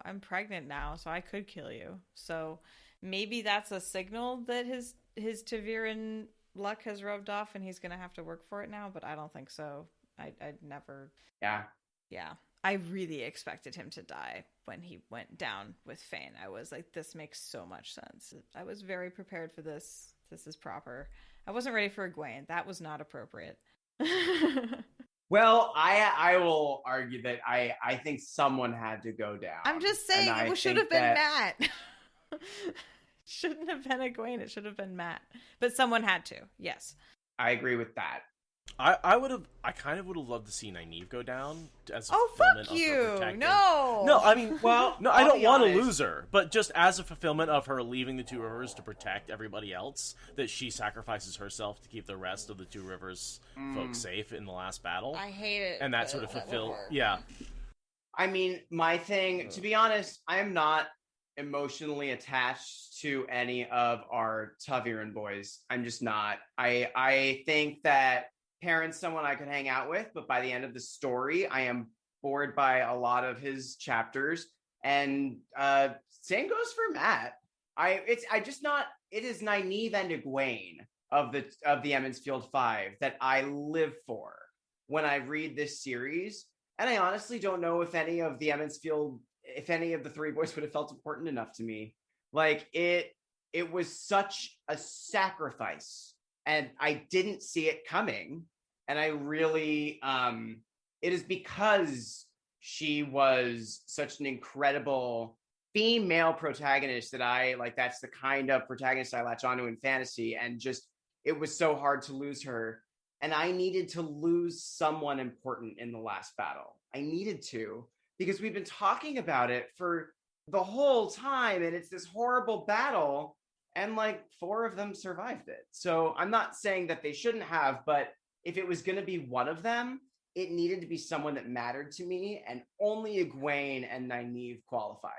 I'm pregnant now, so I could kill you. So maybe that's a signal that his Taviran luck has rubbed off and he's going to have to work for it now, but I don't think so. I'd never... Yeah, I really expected him to die when he went down with Fane. I was like, this makes so much sense. I was very prepared for this. This is proper. I wasn't ready for Egwene. That was not appropriate. Well, I will argue that I think someone had to go down. I'm just saying it should have been Matt. Shouldn't have been Egwene. It should have been Matt. But someone had to. Yes. I agree with that. I kind of would have loved to see Nynaeve go down as a fulfillment fuck of you! her protecting. No, I mean, well, no, I don't want to lose her, but just as a fulfillment of her leaving the Two Rivers to protect everybody else, that she sacrifices herself to keep the rest of the Two Rivers folks safe in the last battle. I hate it, and that sort of fulfill. Yeah, I mean, my thing, to be honest, I am not emotionally attached to any of our Taviran boys. I'm just not. I think that Perrin's someone I could hang out with, but by the end of the story, I am bored by a lot of his chapters. And same goes for Matt. It is Nynaeve and Egwene of the Emond's Field 5 that I live for when I read this series. And I honestly don't know if any of the Emond's Field, if any of the three boys would have felt important enough to me. Like it was such a sacrifice, and I didn't see it coming. And I really, it is because she was such an incredible female protagonist that I like. That's the kind of protagonist I latch onto in fantasy, and just it was so hard to lose her. And I needed to lose someone important in the last battle. I needed to, because we've been talking about it for the whole time, and it's this horrible battle, and like 4 of them survived it. So I'm not saying that they shouldn't have, but if it was going to be one of them, it needed to be someone that mattered to me, and only Egwene and Nynaeve qualify.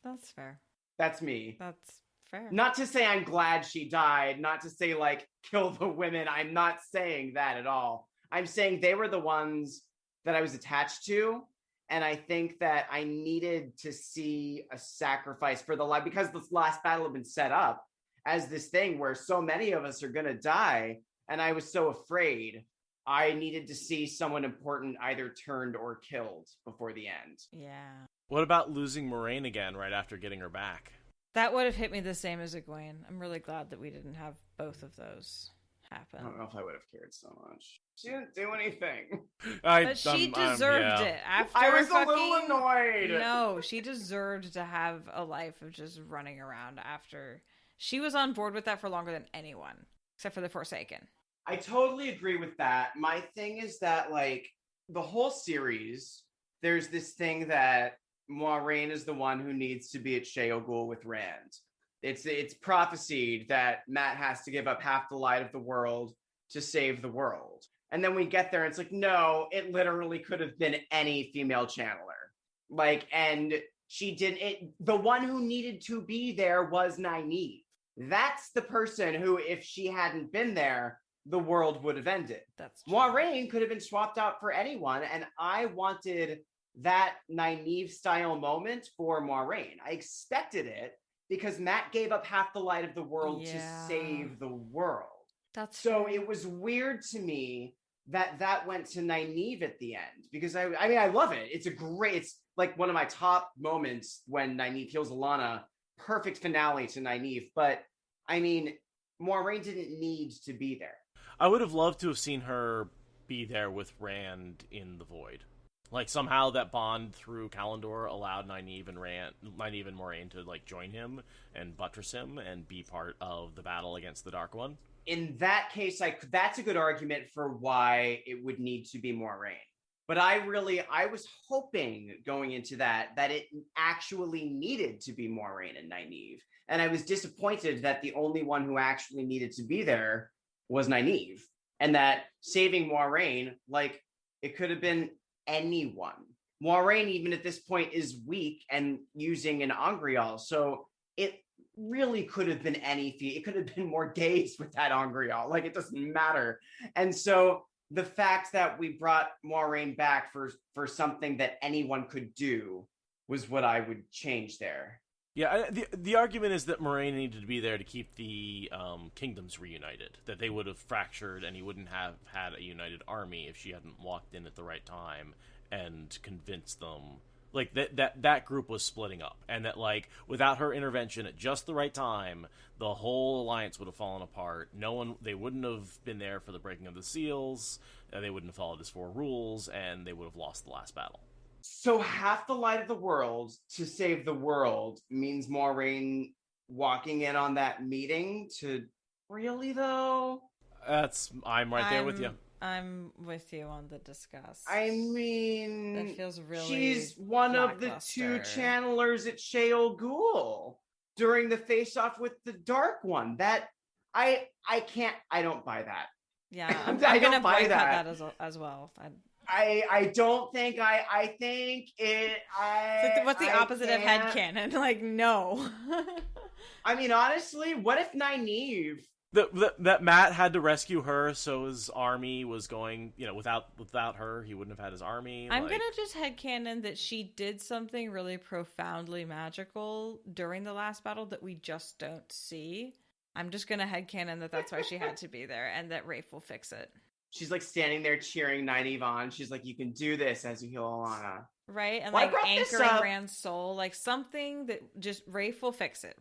That's fair. That's me. That's fair. Not to say I'm glad she died, not to say like kill the women. I'm not saying that at all. I'm saying they were the ones that I was attached to. And I think that I needed to see a sacrifice for the life, because this last battle had been set up as this thing where so many of us are going to die. And I was so afraid. I needed to see someone important either turned or killed before the end. Yeah. What about losing Moraine again right after getting her back? That would have hit me the same as Egwene. I'm really glad that we didn't have both of those happen. I don't know if I would have cared so much. She didn't do anything. But she deserved it. After I was a little annoyed. No, she deserved to have a life of just running around after. She was on board with that for longer than anyone, except for the Forsaken. I totally agree with that. My thing is that, like, the whole series, there's this thing that Moiraine is the one who needs to be at Sheol with Rand. It's prophesied that Matt has to give up half the light of the world to save the world. And then we get there and it's like, no, it literally could have been any female channeler. Like, and she didn't, the one who needed to be there was Nynaeve. That's the person who, if she hadn't been there, the world would have ended. That's true. Moiraine could have been swapped out for anyone, and I wanted that Nynaeve style moment for Moiraine. I expected it because Matt gave up half the light of the world to save the world. That's so fair. It was weird to me that went to Nynaeve at the end, because I mean I love it. It's like one of my top moments when Nynaeve heals Alana. Perfect finale to Nynaeve, but I mean Moiraine didn't need to be there. I would have loved to have seen her be there with Rand in the Void. Like, somehow that bond through Kalendor allowed Nynaeve and Moiraine to, like, join him and buttress him and be part of the battle against the Dark One. In that case, that's a good argument for why it would need to be Moiraine. But I was hoping going into that it actually needed to be Moiraine and Nynaeve. And I was disappointed that the only one who actually needed to be there was Nynaeve, and that saving Moiraine, like, it could have been anyone. Moiraine, even at this point, is weak and using an Angreal, so it really could have been it could have been more days with that Angreal. Like, it doesn't matter. And so the fact that we brought Moiraine back for something that anyone could do was what I would change there. Yeah, the argument is that Moiraine needed to be there to keep the kingdoms reunited, that they would have fractured and he wouldn't have had a united army if she hadn't walked in at the right time and convinced them. Like, that group was splitting up, and that, like, without her intervention at just the right time, the whole alliance would have fallen apart. They wouldn't have been there for the breaking of the seals, they wouldn't have followed his 4 rules, and they would have lost the last battle. So half the light of the world to save the world means Moiraine walking in on that meeting to... Really, though? I'm right there with you. I'm with you on the discuss. I mean... That feels really she's one of the 2 channelers at Sheol Ghul during the face-off with the Dark One. That... I don't buy that. Yeah, I'm going to boycott that as well. I don't think I think it. What's the opposite of headcanon? Like, no. I mean, honestly, what if Nynaeve... That Matt had to rescue her, so his army was going, without her, he wouldn't have had his army. I'm going to just headcanon that she did something really profoundly magical during the last battle that we just don't see. I'm just going to headcanon that's why she had to be there, and that Rafe will fix it. She's, like, standing there cheering Nynaeve on. She's like, you can do this as you heal Alana. Right? And, like, anchoring Rand's soul. Like, something that just... Rafe will fix it.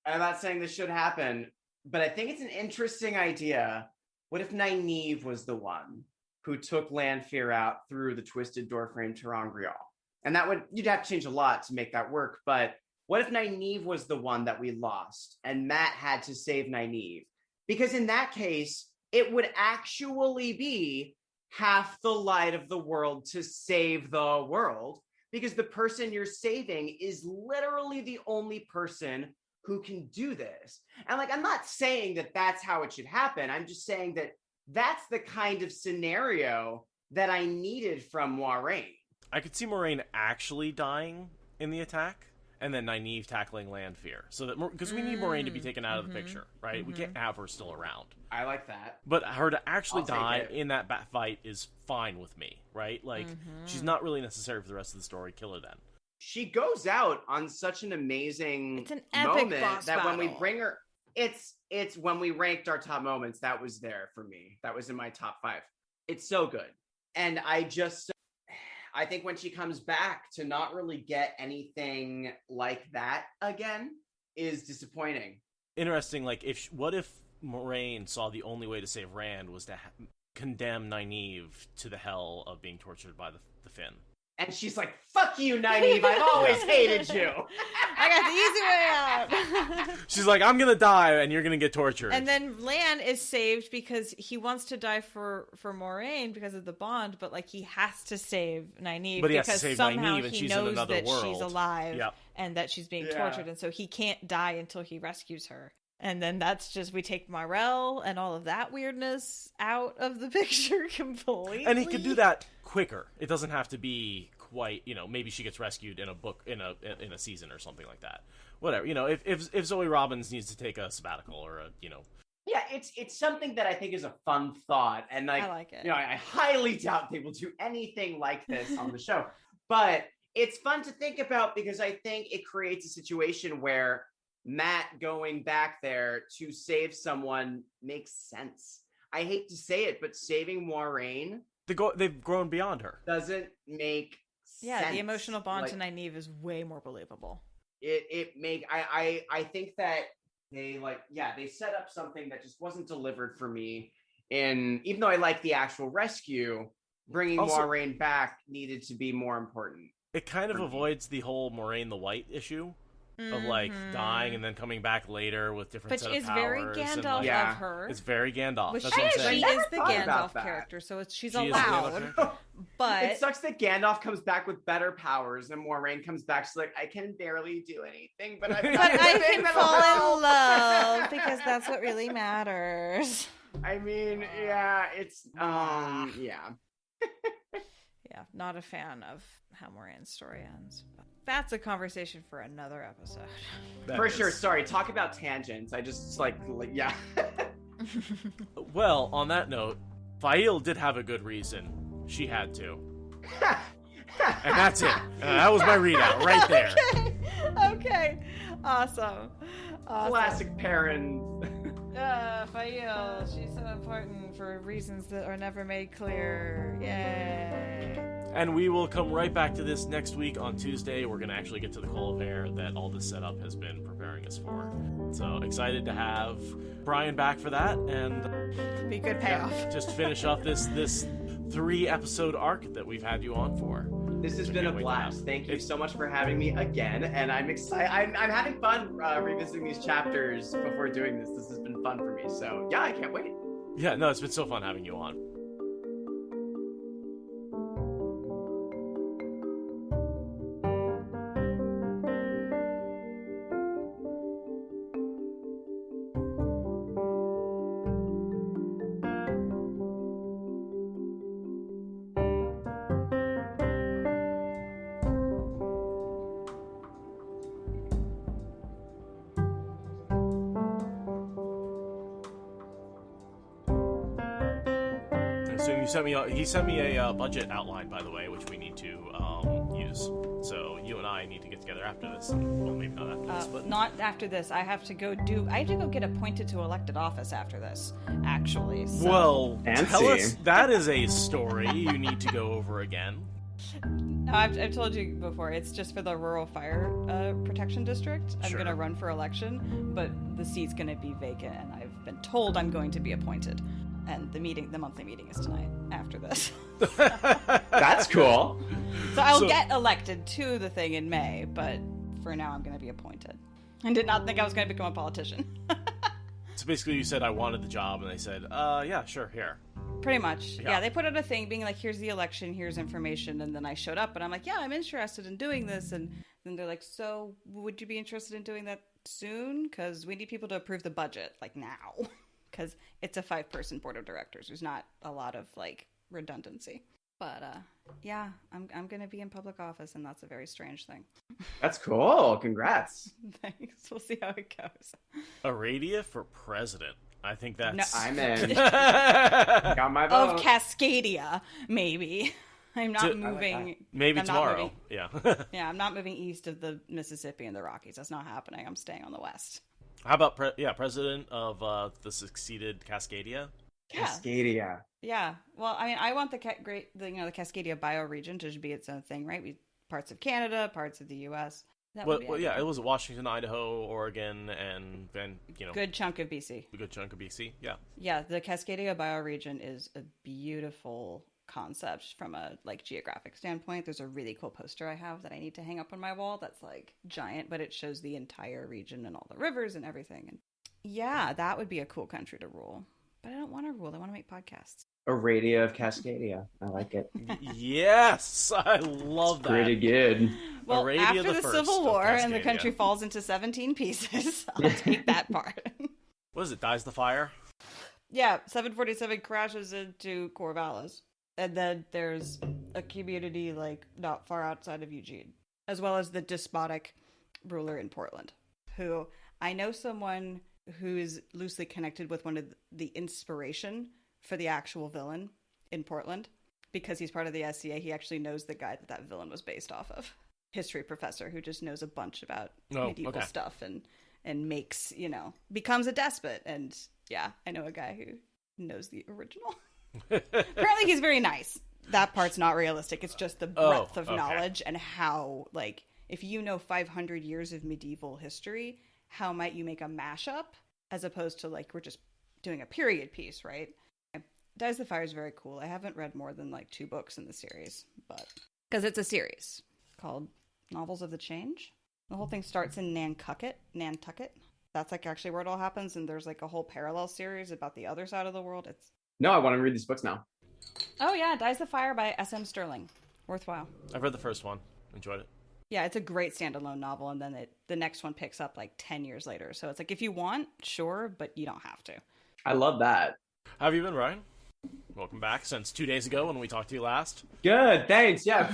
I'm not saying this should happen, but I think it's an interesting idea. What if Nynaeve was the one who took Lanfear out through the twisted doorframe to Rangreal? And you'd have to change a lot to make that work, but What if Nynaeve was the one that we lost and Matt had to save Nynaeve? Because in that case, it would actually be half the light of the world to save the world, because the person you're saving is literally the only person who can do this. And like, I'm not saying that that's how it should happen. I'm just saying that that's the kind of scenario that I needed from Moiraine. I could see Moiraine actually dying in the attack, and then Nynaeve tackling Lanfear. So that, because we need Moiraine to be taken out of the picture, right? We can't have her still around. I like that. But her to actually I'll die take it. in that fight is fine with me, right? Like, she's not really necessary for the rest of the story. Kill her then. She goes out on such an amazing It's an epic moment boss that when we battle. bring her, it's when we ranked our top moments, that was there for me. That was in my top 5. It's so good. And I think when she comes back, to not really get anything like that again is disappointing. Interesting, like, what if Moiraine saw the only way to save Rand was to condemn Nynaeve to the hell of being tortured by the Finn? And she's like, fuck you, Nynaeve, I've always hated you. I got the easy way out. She's like, I'm gonna die and you're gonna get tortured. And then Lan is saved because he wants to die for Moiraine because of the bond, but like he has to save Nynaeve, But he has because to save somehow Nynaeve, and he she's in knows another that world. she's alive Yep. and that she's being Yeah. tortured, and so he can't die until he rescues her. And then that's just, we take Myrell and all of that weirdness out of the picture completely. And he could do that quicker. It doesn't have to be quite, maybe she gets rescued in a book, in a season or something like that. Whatever, if Zoe Robbins needs to take a sabbatical or Yeah, it's something that I think is a fun thought. And like, I like it. I highly doubt they will do anything like this on the show. But it's fun to think about, because I think it creates a situation where Matt going back there to save someone makes sense. I hate to say it, but saving Moiraine they've grown beyond her. doesn't make Yeah, sense. the emotional bond Like, to Nynaeve is way more believable. I think that they set up something that just wasn't delivered for me. And even though I like the actual rescue, bringing Also- Moiraine back needed to be more important. It kind of For me. avoids the whole Moiraine the White issue of like dying and then coming back later with different Which set of is powers. very and, Gandalf like, Yeah. of her. It's very Gandalf. Which That's what I'm she saying. never is the thought about Gandalf that. character, so she's She is the Gandalf allowed. character. But It sucks that Gandalf comes back with better powers, and Moiraine comes back. She's like, I can barely do anything, but but I can fall in love because that's what really matters. I mean, yeah, it's yeah. Yeah, not a fan of how Moraine's story ends. But that's a conversation for another episode. That For is- sure. Sorry, talk about tangents. I just yeah. Well, on that note, Faile did have a good reason. She had to. And that's it. That was my readout right there. Okay. Awesome. Classic Perrin. Faile, she's so important for reasons that are never made clear. Yay. And we will come right back to this next week on Tuesday. We're going to actually get to the Coal of Air that all this setup has been preparing us for. So excited to have Brian back for that, and Be good payoff. just finish off this 3-episode arc that we've had you on for. This has We been a can't wait to blast. have- Thank you so much for having me again, and I'm excited. I'm having fun revisiting these chapters before doing this. This has been fun for me. So yeah, I can't wait. Yeah, no, it's been so fun having you on. So he sent me a budget outline, by the way, which we need to use. So you and I need to get together after this. Well, maybe not after this, but Not after this. I have to go get appointed to elected office after this, actually. So. well, Fancy. tell us. That is a story you need to go over again. No, I've told you before. It's just for the rural fire protection district. I'm Sure. going to run for election, but the seat's going to be vacant, and I've been told I'm going to be appointed. And the monthly meeting is tonight after this. That's cool. So I'll So- get elected to the thing in May, but for now I'm going to be appointed. I did not think I was going to become a politician. So basically you said I wanted the job, and they said, yeah, sure, here. Pretty much. Yeah, they put out a thing being like, here's the election, here's information, and then I showed up, and I'm like, yeah, I'm interested in doing this, and then they're like, so would you be interested in doing that soon? Because we need people to approve the budget, like, now. Because it's a 5-person board of directors. There's not a lot of, like, redundancy. But, yeah, I'm going to be in public office, and that's a very strange thing. That's cool. Congrats. Thanks. We'll see how it goes. Aradia for president. I think that's... No. I'm in. Got my vote. Of Cascadia, maybe. I'm not moving. Like maybe I'm tomorrow. Not moving, Yeah. yeah, I'm not moving east of the Mississippi and the Rockies. That's not happening. I'm staying on the west. How about president of the succeeded Cascadia? Cascadia. Yeah. Well, I mean, I want the Cascadia bioregion to be its own thing, right? Parts of Canada, parts of the U.S. Well, yeah, it was Washington, Idaho, Oregon, and then good chunk of BC. A good chunk of BC. Yeah. Yeah, the Cascadia bioregion is a beautiful concept from a geographic standpoint. There's a really cool poster I have that I need to hang up on my wall that's giant, but it shows the entire region and all the rivers and everything. And yeah, that would be a cool country to rule. But I don't want to rule. I want to make podcasts. Aradia of Cascadia. I like it. Yes, I love that. Pretty good. Well, Arabia after the the Civil First War of and the Cascadia. country falls into 17 pieces, I'll take that part. What is it? Dies the fire? Yeah, 747 crashes into Corvallis. And then there's a community not far outside of Eugene, as well as the despotic ruler in Portland, who I know someone who is loosely connected with one of the inspiration for the actual villain in Portland, because he's part of the SCA. He actually knows the guy that villain was based off of. History professor who just knows a bunch about medieval stuff and makes, becomes a despot. And yeah, I know a guy who knows the original. Apparently he's very nice. That part's not realistic. It's just the breadth of knowledge and how, if you know 500 years of medieval history, how might you make a mashup as opposed to we're just doing a period piece, right? Dies the Fire is very cool. I haven't read more than 2 books in the series, but because it's a series called Novels of the Change. The whole thing starts in Nantucket. That's actually where it all happens, and there's a whole parallel series about the other side of the world. No, I want to read these books now. Oh yeah, Dies the Fire by S.M. Stirling. Worthwhile. I've read the first one. Enjoyed it. Yeah, it's a great standalone novel, and then the next one picks up 10 years later. So it's if you want, sure, but you don't have to. I love that. How have you been, Ryan? Welcome back since 2 days ago when we talked to you last. Good, thanks. Yeah.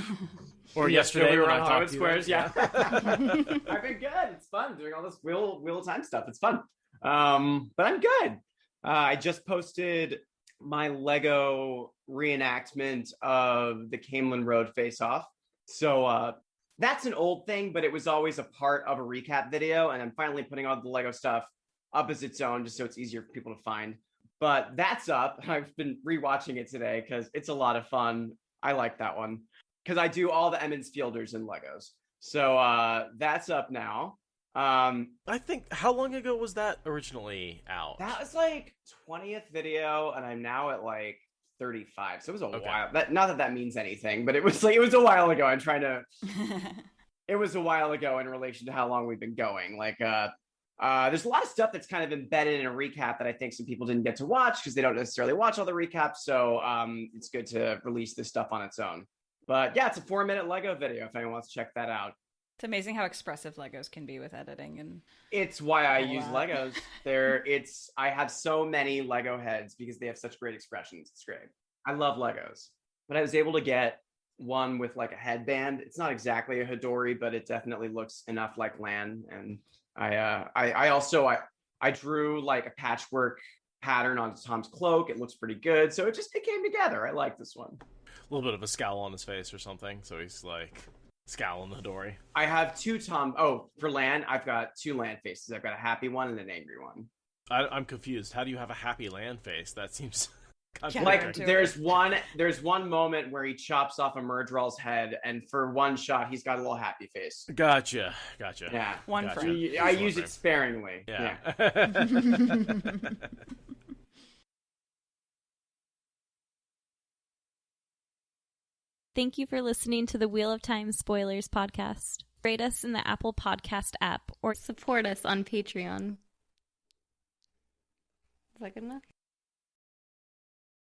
Or yesterday we were when on I Hollywood talked to Squares. you. Yeah. I've been good. It's fun doing all this wheel of time stuff. It's fun. But I'm good. I just posted my Lego reenactment of the Camelin Road face-off. So that's an old thing, but it was always a part of a recap video, and I'm finally putting all the Lego stuff up as its own, just so it's easier for people to find. But that's up. I've been rewatching it today because it's a lot of fun. I like that one because I do all the Emmons Fielders in Legos. So that's up now. I think, how long ago was that originally out? That was 20th video, and I'm now at 35. So it was a while. Not that means anything, but it was it was a while ago. I'm trying to. It was a while ago in relation to how long we've been going. There's a lot of stuff that's kind of embedded in a recap that I think some people didn't get to watch because they don't necessarily watch all the recaps. So it's good to release this stuff on its own. But yeah, it's a 4-minute Lego video if anyone wants to check that out. It's amazing how expressive Legos can be with editing, and it's why I use Legos. I have so many Lego heads because they have such great expressions. It's great. I love Legos, but I was able to get one with a headband. It's not exactly a Hidori, but it definitely looks enough like Lan. And I also drew a patchwork pattern on Tom's cloak. It looks pretty good, so it came together. I like this one. A little bit of a scowl on his face or something, so he's scowling the Hidori. I have 2 Tom. Oh, for Lan, I've got 2 Lan faces. I've got a happy one and an angry one. I'm confused. How do you have a happy Lan face? That seems there's one moment where he chops off a Murdrell's head, and for one shot, he's got a little happy face. Gotcha. Yeah, one gotcha. frame. I use it sparingly. Yeah. Thank you for listening to the Wheel of Time Spoilers podcast. Rate us in the Apple Podcast app or support us on Patreon. Is that good enough?